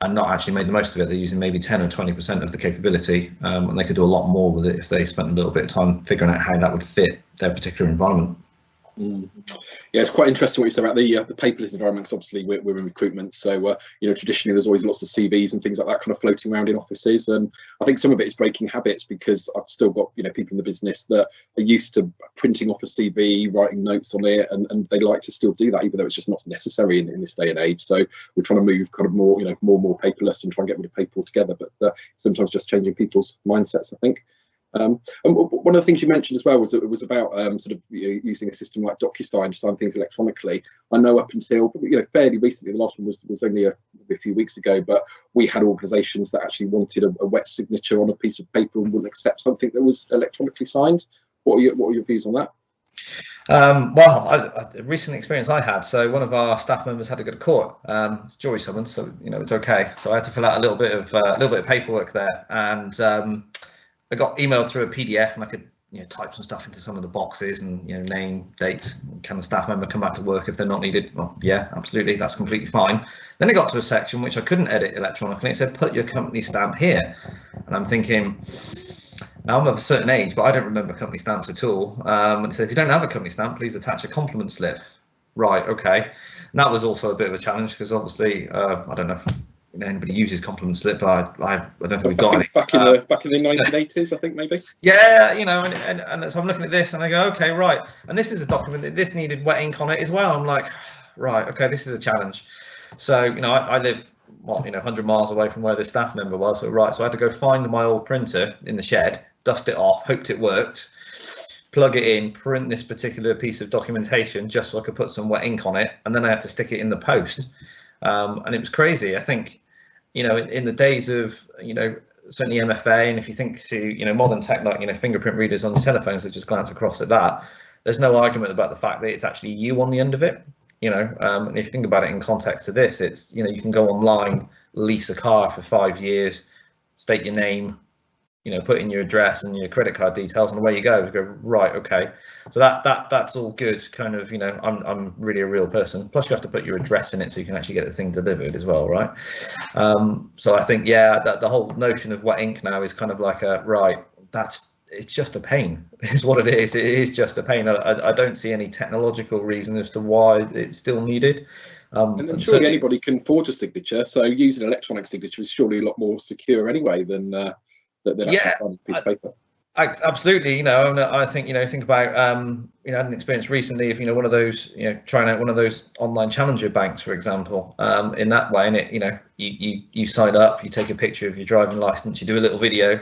and not actually made the most of it. They're using maybe 10 or 20% of the capability, and they could do a lot more with it if they spent a little bit of time figuring out how that would fit their particular environment. Yeah, it's quite interesting what you said about the paperless environment, because obviously we're in recruitment, so traditionally there's always lots of CVs and things like that kind of floating around in offices, and I think some of it is breaking habits, because I've still got people in the business that are used to printing off a CV, writing notes on it, and they like to still do that, even though it's just not necessary in this day and age. So we're trying to move kind of more more paperless and try and get rid of paper altogether, but sometimes just changing people's mindsets, I think. And one of the things you mentioned as well was that it was about sort of using a system like DocuSign to sign things electronically. I know up until fairly recently, the last one was only a few weeks ago, but we had organisations that actually wanted a wet signature on a piece of paper and wouldn't accept something that was electronically signed. What are your views on that? Well, a recent experience I had. So one of our staff members had to go to court. It's jury summons, so it's okay. So I had to fill out a little bit of paperwork there, and I got emailed through a PDF, and I could type some stuff into some of the boxes, and name, dates, can the staff member come back to work if they're not needed? Well, yeah, absolutely, that's completely fine. Then I got to a section which I couldn't edit electronically. It said put your company stamp here, and I'm thinking, now I'm of a certain age, but I don't remember company stamps at all. And it said, if you don't have a company stamp, please attach a compliment slip. Right, okay. And that was also a bit of a challenge, because obviously I don't know if anybody uses complement slip, but I don't think we've got any. Back in the 1980s, I think maybe. Yeah, and so I'm looking at this and I go, okay, right. And this is a document that this needed wet ink on it as well. I'm like, right, okay, this is a challenge. So, I live 100 miles away from where the staff member was. So right, so I had to go find my old printer in the shed, dust it off, hoped it worked, plug it in, print this particular piece of documentation just so I could put some wet ink on it, and then I had to stick it in the post. And it was crazy. I think, in the days of, certainly MFA, and if you think to, modern tech like, fingerprint readers on your telephones that just glance across at that, there's no argument about the fact that it's actually you on the end of it. And if you think about it in context to this, it's, you can go online, lease a car for 5 years, state your name, put in your address and your credit card details, and away you go. You go, right, okay. So that's all good. Kind of, I'm really a real person. Plus, you have to put your address in it so you can actually get the thing delivered as well, right? So I think, that the whole notion of wet ink now is kind of like it's just a pain, is what it is. It is just a pain. I don't see any technological reason as to why it's still needed. And surely anybody can forge a signature, so using electronic signature is surely a lot more secure anyway than actually signing a piece of paper. Absolutely, and I think think about I had an experience recently of one of those trying out one of those online challenger banks, for example, in that way, and it you sign up, you take a picture of your driving license, you do a little video,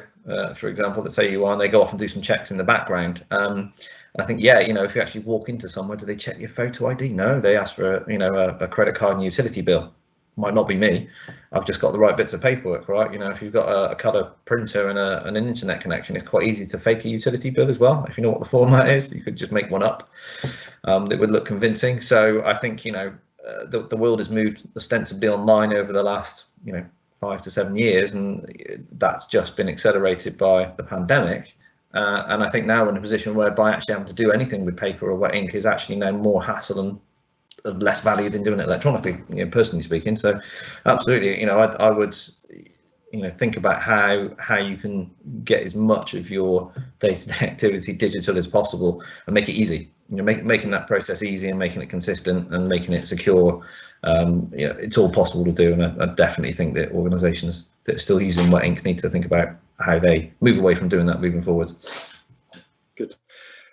for example, that say you are, and they go off and do some checks in the background. And I think if you actually walk into somewhere, do they check your photo ID? No, they ask for a credit card and utility bill. Might not be me. I've just got the right bits of paperwork, right? If you've got a colour printer and an internet connection, it's quite easy to fake a utility bill as well. If you know what the format is, you could just make one up that would look convincing. So I think the world has moved ostensibly online over the last 5 to 7 years, and that's just been accelerated by the pandemic. And I think now we're in a position whereby actually having to do anything with paper or wet ink is actually now more hassle and of less value than doing it electronically, personally speaking. So absolutely, I would think about how you can get as much of your day-to-day activity digital as possible and make it easy. Making that process easy and making it consistent and making it secure. It's all possible to do, and I definitely think that organisations that are still using wet ink need to think about how they move away from doing that moving forward. Good.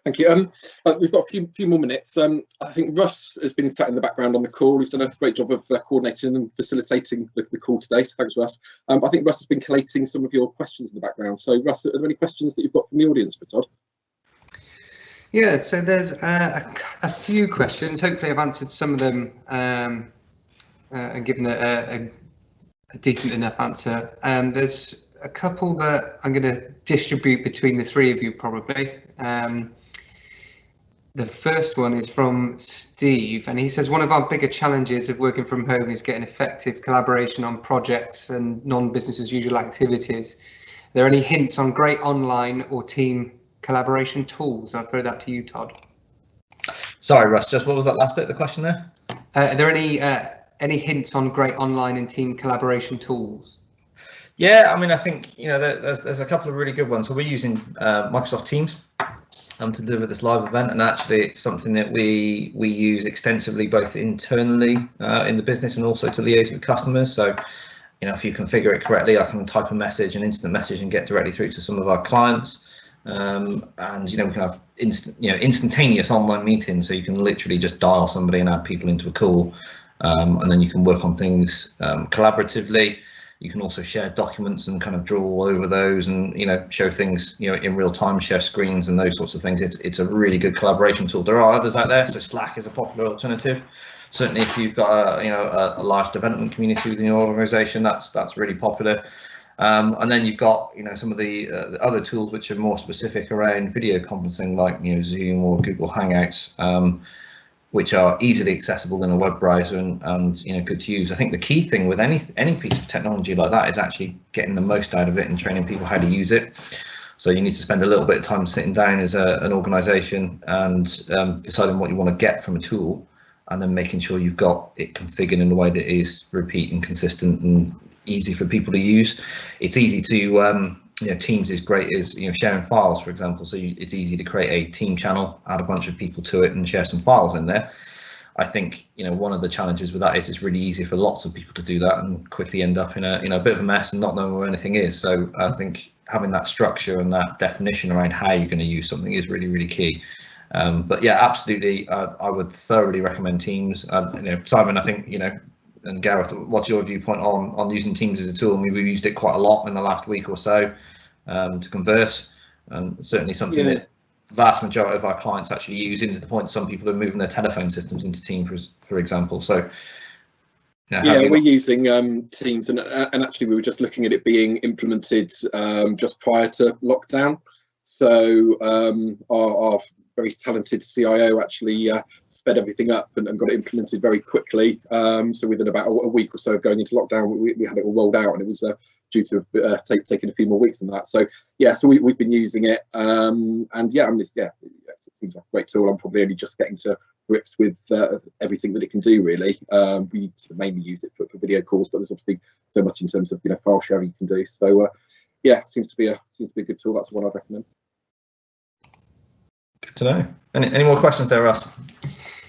Thank you. We've got a few more minutes. I think Russ has been sat in the background on the call. He's done a great job of coordinating and facilitating the call today. So thanks, Russ. I think Russ has been collating some of your questions in the background. So Russ, are there any questions that you've got from the audience for Todd? Yeah, so there's a few questions. Hopefully I've answered some of them and given a decent enough answer. There's a couple that I'm going to distribute between the three of you probably. The first one is from Steve, and he says one of our bigger challenges of working from home is getting effective collaboration on projects and non-business as usual activities. Are there any hints on great online or team collaboration tools? I'll throw that to you, Todd. Sorry, Russ, just what was that last bit of the question there? Are there any hints on great online and team collaboration tools? Yeah, I mean, I think there's a couple of really good ones. So we're using Microsoft Teams to deliver this live event, and actually it's something that we use extensively both internally in the business and also to liaise with customers. So if you configure it correctly, I can type a message, an instant message, and get directly through to some of our clients. And we can have instantaneous online meetings, so you can literally just dial somebody and add people into a call, and then you can work on things collaboratively. You can also share documents and kind of draw all over those, and show things in real time, share screens and those sorts of things. It's a really good collaboration tool. There are others out there, so Slack is a popular alternative. Certainly, if you've got a large development community within your organisation, that's really popular. And then you've got some of the other tools which are more specific around video conferencing, like Zoom or Google Hangouts, which are easily accessible in a web browser and good to use. I think the key thing with any piece of technology like that is actually getting the most out of it and training people how to use it. So you need to spend a little bit of time sitting down as an organisation and deciding what you want to get from a tool, and then making sure you've got it configured in a way that is repeat and consistent and easy for people to use. It's easy to Teams is great as sharing files, for example. So it's easy to create a team channel, add a bunch of people to it, and share some files in there. I think, you know, one of the challenges with that is it's really easy for lots of people to do that and quickly end up in a, you know, a bit of a mess and not knowing where anything is. So I think having that structure and that definition around how you're going to use something is really, really key. But yeah, absolutely, I would thoroughly recommend Teams. You know, Simon, I think, you know, and Gareth, what's your viewpoint on using Teams as a tool? I mean, we've used it quite a lot in the last week or so to converse, and certainly something that the vast majority of our clients actually use, into the point some people are moving their telephone systems into Teams, for example. So yeah, we're using Teams, and actually we were just looking at it being implemented just prior to lockdown. So our very talented CIO actually sped everything up and got it implemented very quickly. So within about a week or so of going into lockdown, we had it all rolled out, and it was due to taking a few more weeks than that. So yeah, so we've been using it, and yeah, I mean, it seems like a great tool. I'm probably only just getting to grips with everything that it can do, really. We mainly use it for video calls, but there's obviously so much in terms of, you know, file sharing you can do. So yeah, seems to be a good tool. That's the one I'd recommend. Good to know. Any more questions there, Russ?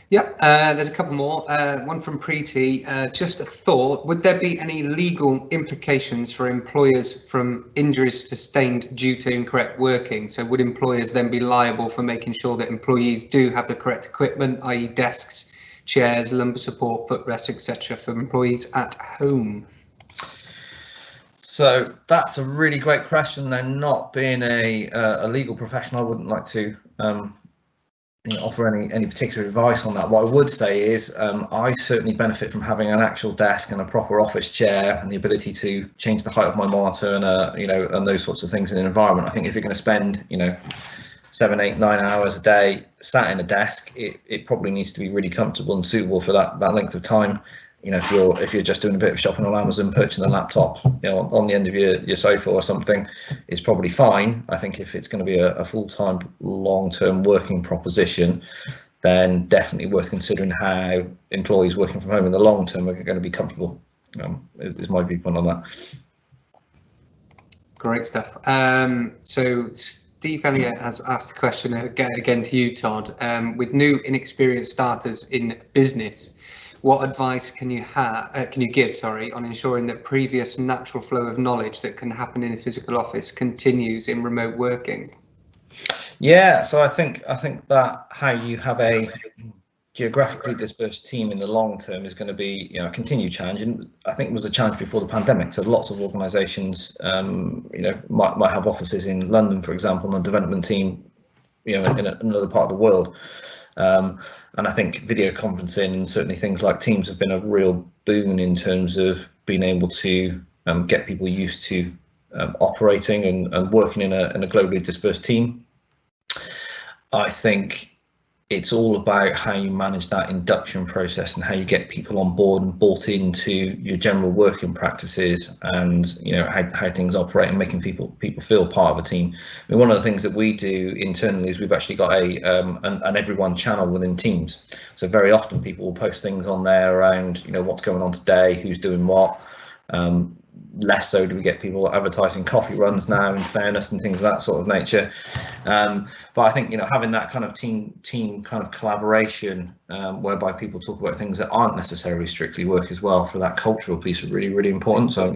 Yep, there's a couple more. One from Preeti. Just a thought, would there be any legal implications for employers from injuries sustained due to incorrect working? So would employers then be liable for making sure that employees do have the correct equipment, i.e. desks, chairs, lumbar support, footrests, etc. for employees at home? So that's a really great question. Though, not being a legal professional, I wouldn't like to offer any particular advice on that. What I would say is I certainly benefit from having an actual desk and a proper office chair and the ability to change the height of my monitor and and those sorts of things in an environment. I think if you're going to spend 7, 8, 9 hours a day sat in a desk, it probably needs to be really comfortable and suitable for that length of time. You know, if you're just doing a bit of shopping on Amazon, purchasing a laptop, on the end of your sofa or something, is probably fine. I think if it's going to be a full-time, long-term working proposition, then definitely worth considering how employees working from home in the long term are going to be comfortable. Is my viewpoint on that. Great stuff. So Steve Elliott has asked a question again to you, Todd. With new inexperienced starters in business, what advice can you give on ensuring that previous natural flow of knowledge that can happen in a physical office continues in remote working? Yeah, so I think that how you have a geographically dispersed team in the long term is going to be a continued challenge, and I think it was a challenge before the pandemic. So lots of organisations might have offices in London, for example, and a development team in another part of the world. And I think video conferencing and certainly things like Teams have been a real boon in terms of being able to get people used to operating and working in a globally dispersed team. I think it's all about how you manage that induction process and how you get people on board and bought into your general working practices, and how things operate, and making people feel part of a team. I mean, one of the things that we do internally is we've actually got an everyone channel within Teams. So very often people will post things on there around what's going on today, who's doing what. Less so do we get people advertising coffee runs now, in fairness, and things of that sort of nature. But I think having that kind of team kind of collaboration, whereby people talk about things that aren't necessarily strictly work as well, for that cultural piece, is really, really important. So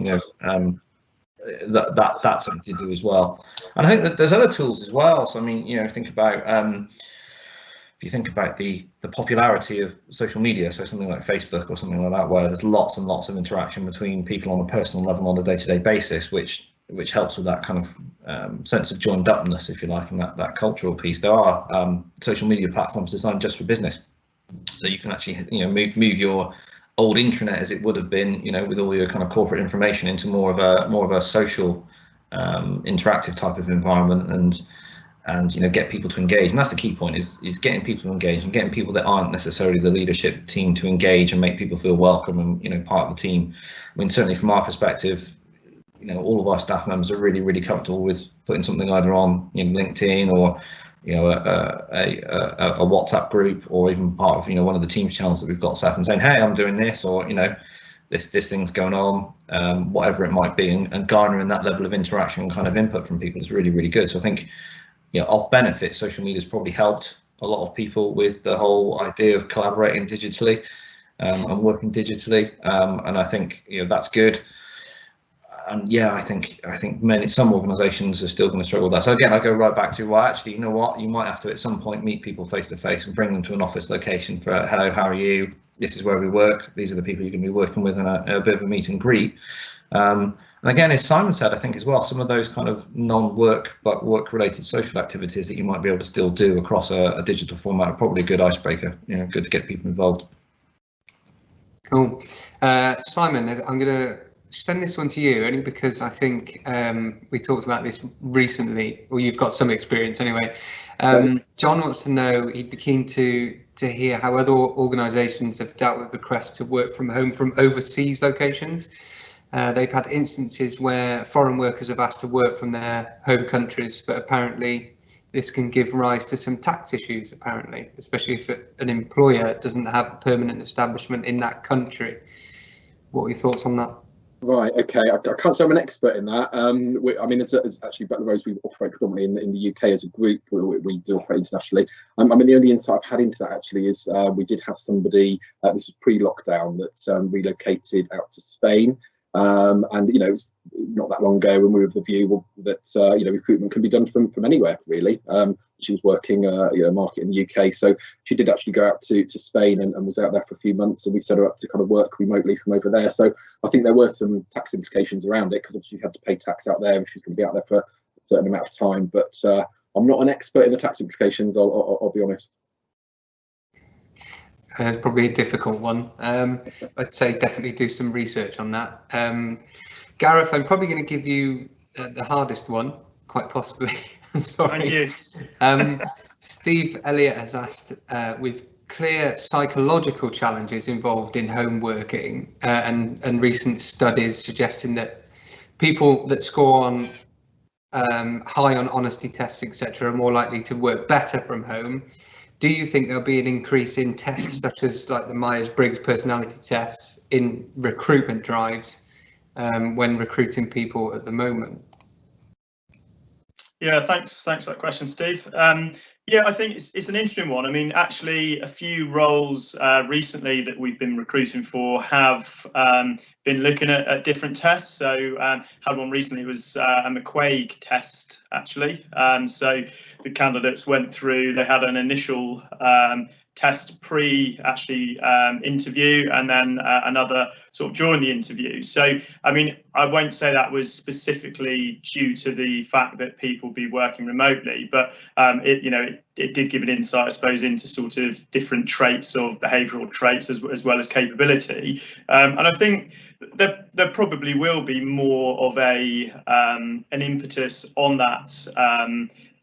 that's something to do as well. And I think that there's other tools as well. So I mean, think about if you think about the popularity of social media, so something like Facebook or something like that, where there's lots and lots of interaction between people on a personal level on a day-to-day basis, which helps with that kind of sense of joined upness, if you like, and that cultural piece. There are social media platforms designed just for business, so you can actually move your old intranet, as it would have been, with all your kind of corporate information, into more of a social interactive type of environment, and get people to engage. And that's the key point, is getting people to engage, and getting people that aren't necessarily the leadership team to engage and make people feel welcome and part of the team. I mean, certainly from our perspective, all of our staff members are really, really comfortable with putting something either on LinkedIn or a WhatsApp group, or even part of one of the Teams channels that we've got set up, and saying, hey, I'm doing this, or this thing's going on, whatever it might be, and garnering that level of interaction and kind of input from people is really, really good. So I think of benefit, social media has probably helped a lot of people with the whole idea of collaborating digitally and working digitally, and I think that's good. And yeah, I think some organisations are still going to struggle with that. So again, I go right back to, well, actually, you know what, you might have to at some point meet people face to face and bring them to an office location for hello, how are you? This is where we work. These are the people you're going to be working with, and a bit of a meet and greet. And again, as Simon said, I think as well, some of those kind of non-work but work-related social activities that you might be able to still do across a digital format are probably a good icebreaker. Good to get people involved. Cool. Simon, I'm going to send this one to you only because I think we talked about this recently, or you've got some experience anyway. John wants to know, he'd be keen to hear how other organisations have dealt with requests to work from home from overseas locations. They've had instances where foreign workers have asked to work from their home countries, but apparently this can give rise to some tax issues, apparently, especially if an employer doesn't have a permanent establishment in that country. What are your thoughts on that? Right, okay, I can't say I'm an expert in that. I mean, it's actually Butler Rose, we operate predominantly in the UK as a group. We do operate internationally. I mean, the only insight I've had into that actually is we did have somebody, this was pre-lockdown, that relocated out to Spain. And it's not that long ago when we were of the view that recruitment can be done from anywhere, really. She was working a market in the UK, so she did actually go out to Spain and was out there for a few months, and we set her up to kind of work remotely from over there. So I think there were some tax implications around it, because obviously you had to pay tax out there if she's going to be out there for a certain amount of time. But I'm not an expert in the tax implications, I'll be honest. Probably a difficult one. I'd say definitely do some research on that. Gareth, I'm probably going to give you the hardest one, quite possibly. Sorry. Thank you. Steve Elliott has asked, with clear psychological challenges involved in home working and recent studies suggesting that people that score on high on honesty tests, etc., are more likely to work better from home. Do you think there'll be an increase in tests such as like the Myers-Briggs personality tests in recruitment drives when recruiting people at the moment? Yeah, thanks for that question, Steve. Yeah, I think it's an interesting one. I mean, actually, a few roles recently that we've been recruiting for have been looking at different tests. So had one recently, was a McQuaig test, actually. So the candidates went through, they had an initial test interview, and then another sort of during the interview. So I mean, I won't say that was specifically due to the fact that people be working remotely, but it did give an insight, I suppose, into sort of different traits of behavioural traits as well as capability. And I think there probably will be more of an impetus on that.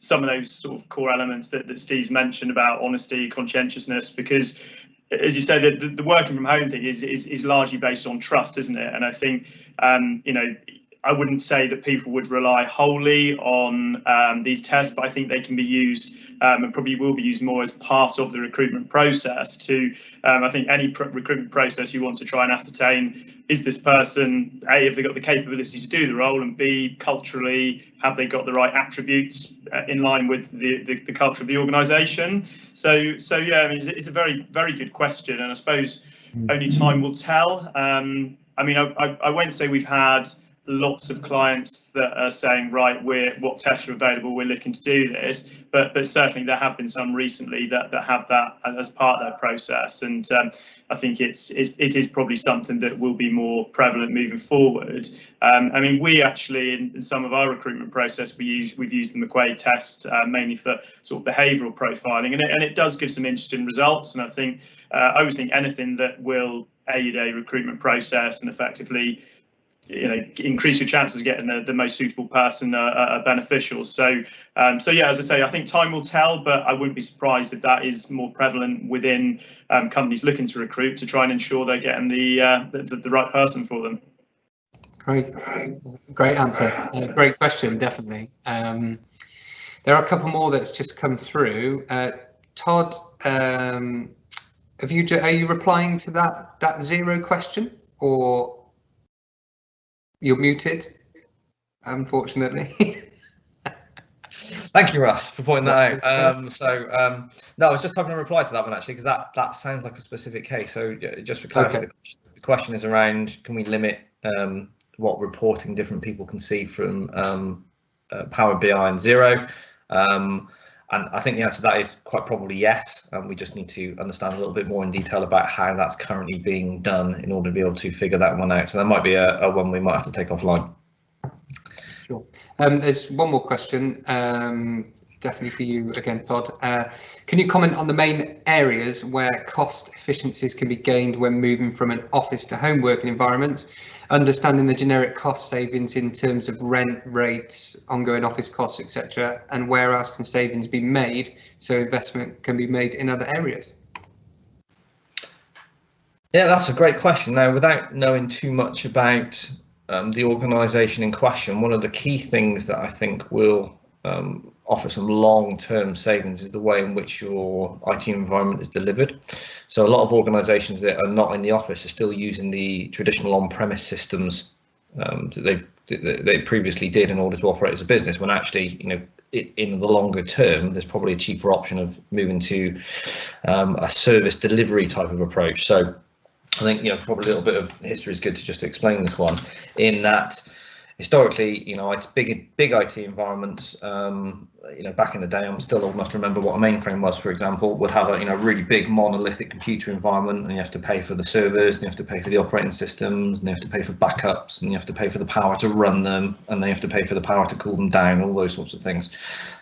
Some of those sort of core elements that Steve's mentioned about honesty, conscientiousness, because as you say, the working from home thing is largely based on trust, isn't it? And I think I wouldn't say that people would rely wholly on these tests, but I think they can be used and probably will be used more as part of the recruitment process to, I think any recruitment process you want to try and ascertain, is this person, A, have they got the capability to do the role, and B, culturally, have they got the right attributes in line with the culture of the organisation? So yeah, I mean, it's a very, very good question, and I suppose only time will tell. I mean, I won't say we've had lots of clients that are saying, right, what tests are available, we're looking to do this, but certainly there have been some recently that have that as part of their process, and I think it is probably something that will be more prevalent moving forward. I mean, we actually in some of our recruitment process we've used the McQuaig test mainly for sort of behavioural profiling, and it does give some interesting results, and I think I always think anything that will aid a recruitment process and effectively increase your chances of getting the most suitable person are beneficial. So yeah, as I say, I think time will tell, but I wouldn't be surprised if that is more prevalent within companies looking to recruit to try and ensure they're getting the right person for them. Great answer. Great question, definitely. There are a couple more that's just come through. Todd, are you replying to that zero question, or? You're muted, unfortunately. Thank you, Russ, for pointing that out. No, I was just having a reply to that one actually, because that sounds like a specific case. So just for clarity, the question is around, can we limit what reporting different people can see from Power BI and Xero? And I think the answer to that is quite probably yes. We just need to understand a little bit more in detail about how that's currently being done in order to be able to figure that one out. So that might be a one we might have to take offline. Sure. There's one more question, definitely for you again, Todd. Can you comment on the main areas where cost efficiencies can be gained when moving from an office to home working environment? Understanding the generic cost savings in terms of rent rates, ongoing office costs, etc., and where else can savings be made so investment can be made in other areas? Yeah, that's a great question. Now, without knowing too much about the organisation in question, one of the key things that I think will offer some long-term savings is the way in which your IT environment is delivered. So a lot of organisations that are not in the office are still using the traditional on-premise systems that they previously did in order to operate as a business, when actually, you know, in the longer term, there's probably a cheaper option of moving to a service delivery type of approach. So I think, you know, probably a little bit of history is good to just explain this one, in that historically, you know, it's big IT environments, you know, back in the day, I'm still old enough to remember what a mainframe was, for example, would have a, you know, really big monolithic computer environment, and you have to pay for the servers, and you have to pay for the operating systems, and you have to pay for backups, and you have to pay for the power to run them, and then you have to pay for the power to cool them down, all those sorts of things.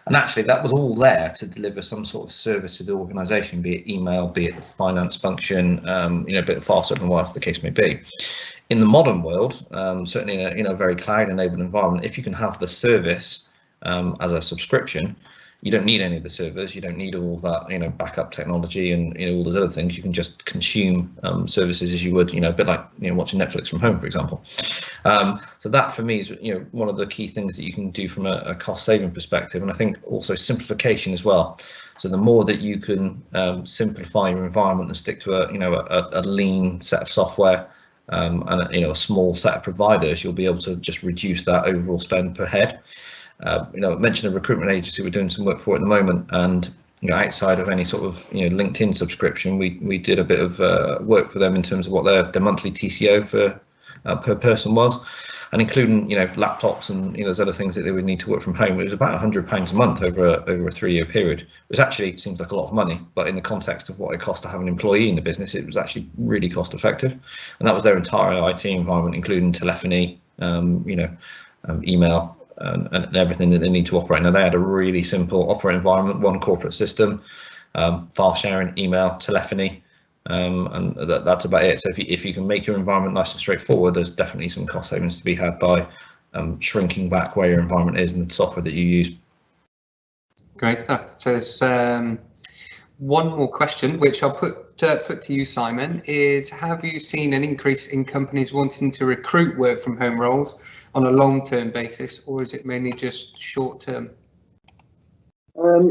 And actually that was all there to deliver some sort of service to the organisation, be it email, be it the finance function, you know, a bit faster than whatever the case may be. In the modern world, certainly in a very cloud-enabled environment, if you can have the service as a subscription, you don't need any of the servers. You don't need all that, you know, backup technology and, you know, all those other things. You can just consume services as you would, you know, a bit like, you know, watching Netflix from home, for example. So that for me is, you know, one of the key things that you can do from a cost-saving perspective, and I think also simplification as well. So the more that you can simplify your environment and stick to a, you know, a lean set of software, and you know, a small set of providers, you'll be able to just reduce that overall spend per head. You know, I mentioned a recruitment agency we're doing some work for at the moment, and you know, outside of any sort of, you know, LinkedIn subscription, we did a bit of work for them in terms of what their monthly TCO for per person was, and including, you know, laptops and, you know, there's other things that they would need to work from home. It was about £100 a month over a 3-year period, which actually seems like a lot of money, but in the context of what it costs to have an employee in the business, it was actually really cost effective. And that was their entire IT environment, including telephony, you know, email, and everything that they need to operate. Now, they had a really simple operating environment, one corporate system, file sharing, email, telephony, and that's about it. So if you can make your environment nice and straightforward, there's definitely some cost savings to be had by shrinking back where your environment is and the software that you use. Great stuff. So there's one more question, which I'll put to you, Simon, is have you seen an increase in companies wanting to recruit work from home roles on a long-term basis, or is it mainly just short-term?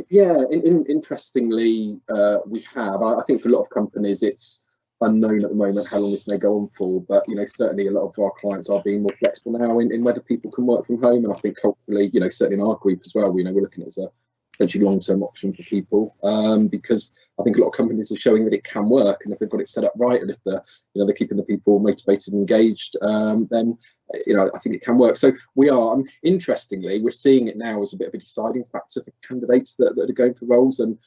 Yeah, interestingly, we have. I think for a lot of companies, it's unknown at the moment how long this may go on for, but you know, certainly a lot of our clients are being more flexible now in whether people can work from home, and I think culturally, you know, certainly in our group as well, you know, we're looking at it as a potentially long-term option for people, because I think a lot of companies are showing that it can work, and if they've got it set up right, and if they're, you know, they're keeping the people motivated and engaged, then, you know, I think it can work. So we are, interestingly, we're seeing it now as a bit of a deciding factor for candidates that are going for roles, and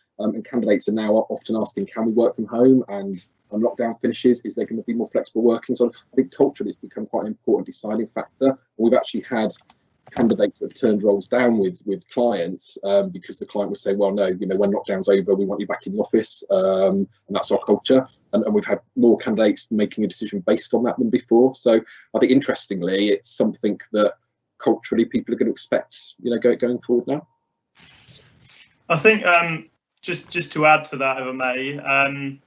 candidates are now often asking, can we work from home? And when lockdown finishes, is there going to be more flexible working? So I think culturally it's become quite an important deciding factor. We've actually had candidates that have turned roles down with clients because the client would say, well, no, you know, when lockdown's over, we want you back in the office, and that's our culture. And we've had more candidates making a decision based on that than before. So I think interestingly, it's something that culturally people are going to expect, you know, going forward now. I think just to add to that, if I may, I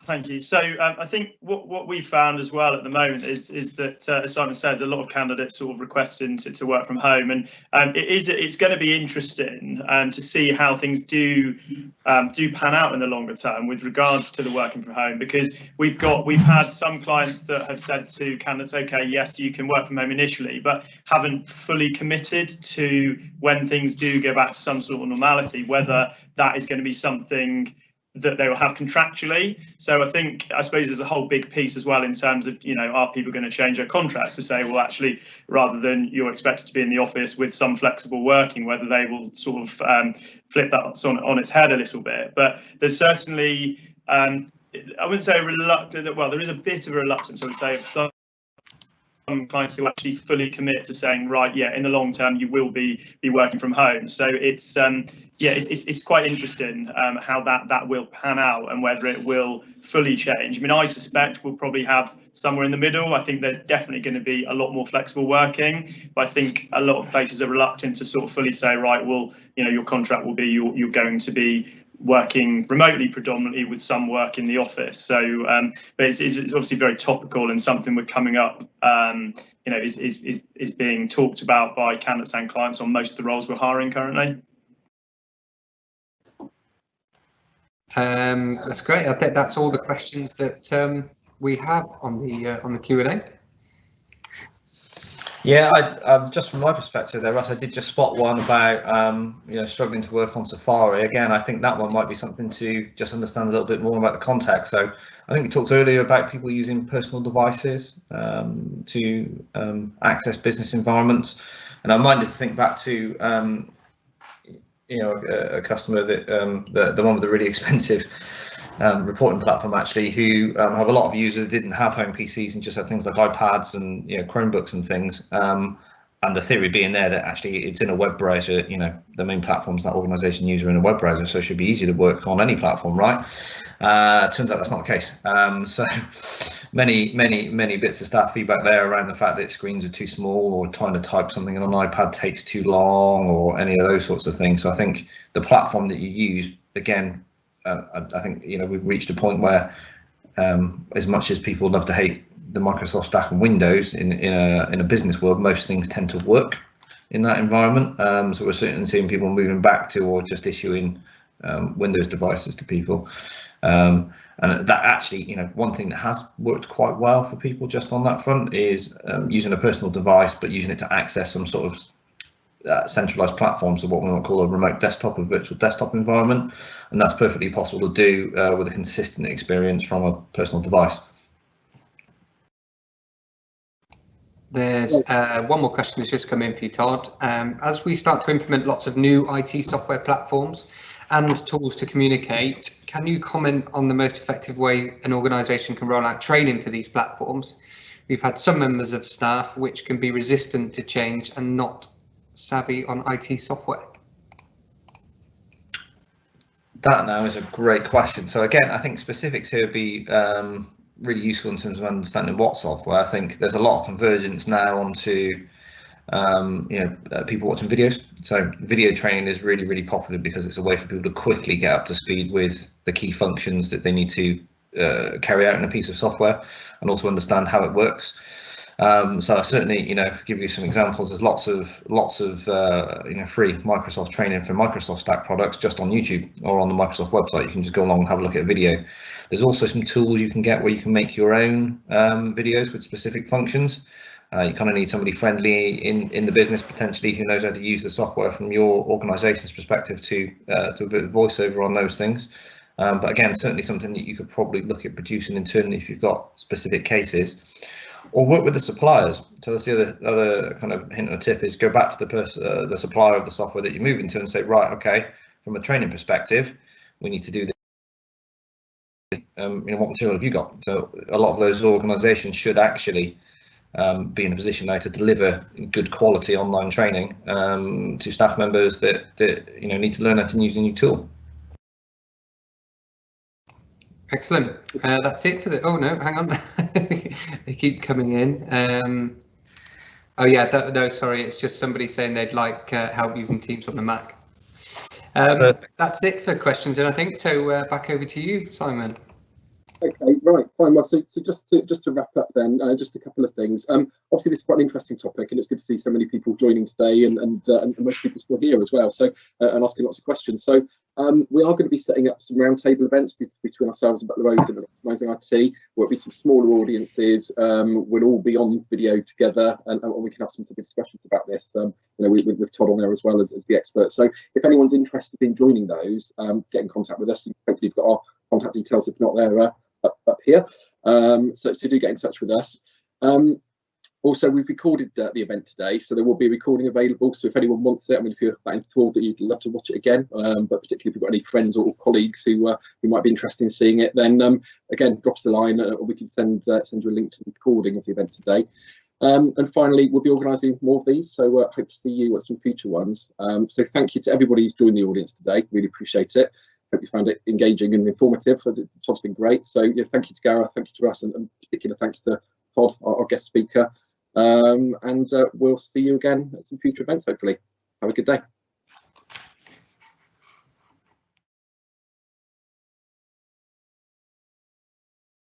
Thank you. So I think what we found as well at the moment is that, as Simon said, a lot of candidates sort of requesting to work from home, and it's going to be interesting to see how things do pan out in the longer term with regards to the working from home, because we've had some clients that have said to candidates, okay, yes, you can work from home initially, but haven't fully committed to when things do go back to some sort of normality, whether that is going to be something that they will have contractually. So I suppose there's a whole big piece as well in terms of, are people going to change their contracts to say, well, actually, rather than you're expected to be in the office with some flexible working, whether they will sort of flip that on its head a little bit. But there's certainly, I wouldn't say reluctant, well, there is a bit of a reluctance, I would say, of some clients who actually fully commit to saying, right, yeah, in the long term you will be working from home. So it's it's quite interesting how that will pan out and whether it will fully change. I mean, I suspect we'll probably have somewhere in the middle. I think there's definitely going to be a lot more flexible working, but I think a lot of places are reluctant to sort of fully say, right, well, your contract will be you're going to be working remotely predominantly with some work in the office. So but it's obviously very topical and something we're coming up is being talked about by candidates and clients on most of the roles we're hiring currently. That's great. I think that's all the questions that we have on the Q&A. Yeah, I just from my perspective there, Russ, I did just spot one about struggling to work on Safari. Again, I think that one might be something to just understand a little bit more about the context. So I think we talked earlier about people using personal devices to access business environments, and I'm minded to think back to a customer that the one with the really expensive reporting platform, actually, who have a lot of users that didn't have home PCs and just had things like iPads and Chromebooks and things, and the theory being there that actually it's in a web browser. The main platforms that organization use are in a web browser, so it should be easy to work on any platform, right? Turns out that's not the case. So many bits of staff feedback there around the fact that screens are too small, or trying to type something on an iPad takes too long, or any of those sorts of things. So I think the platform that you use, again, I think we've reached a point where, as much as people love to hate the Microsoft stack and Windows in a business world, most things tend to work in that environment. So we're certainly seeing people moving back to, or just issuing Windows devices to people. And that actually, one thing that has worked quite well for people just on that front is using a personal device, but using it to access some sort of centralized platforms, so what we might call a remote desktop or virtual desktop environment, and that's perfectly possible to do with a consistent experience from a personal device. There's one more question that's just come in for you, Todd. As we start to implement lots of new IT software platforms and tools to communicate, can you comment on the most effective way an organisation can roll out training for these platforms? We've had some members of staff which can be resistant to change and not savvy on IT software. That now is a great question. So again, I think specifics here would be really useful in terms of understanding what software. I think there's a lot of convergence now onto people watching videos. So video training is really popular because it's a way for people to quickly get up to speed with the key functions that they need to carry out in a piece of software, and also understand how it works. So I certainly, give you some examples. There's lots of free Microsoft training for Microsoft Stack products just on YouTube or on the Microsoft website. You can just go along and have a look at a video. There's also some tools you can get where you can make your own videos with specific functions. You kind of need somebody friendly in the business, potentially, who knows how to use the software from your organization's perspective to do a bit of voiceover on those things. But again, certainly something that you could probably look at producing internally if you've got specific cases. Or work with the suppliers. So that's the other kind of hint or tip, is go back to the supplier of the software that you're moving to and say, right, okay, from a training perspective, we need to do this. What material have you got? So a lot of those organisations should actually be in a position now to deliver good quality online training to staff members that need to learn how to use a new tool. Excellent. That's it for the. Oh no, hang on. They keep coming in. Oh yeah, no, sorry. It's just somebody saying they'd like help using Teams on the Mac. That's it for questions, and I think so. Back over to you, Simon. Okay, right, fine. Well, so just to wrap up then, just a couple of things. Obviously, this is quite an interesting topic, and it's good to see so many people joining today, and most people still here as well. So and asking lots of questions. So we are going to be setting up some roundtable events between ourselves and Butler Rose and Optimising IT. There'll be some smaller audiences. We'll all be on video together, and we can have some good discussions about this. You know, with Todd on there as well as the expert. So if anyone's interested in joining those, get in contact with us. Hopefully, you've got our contact details. If not, they're up here, so do get in touch with us. Also, we've recorded the event today, so there will be a recording available. So if anyone wants it, I mean, if you're that enthralled that you'd love to watch it again, but particularly if you've got any friends or colleagues who might be interested in seeing it, then again, drop us a line, or we can send you a link to the recording of the event today. And finally, we'll be organising more of these, so hope to see you at some future ones. So thank you to everybody who's joined the audience today. Really appreciate it. Hope you found it engaging and informative. Todd's been great. So yeah, thank you to Gareth, thank you to Russ, and particular thanks to Todd, our guest speaker. And we'll see you again at some future events, hopefully. Have a good day.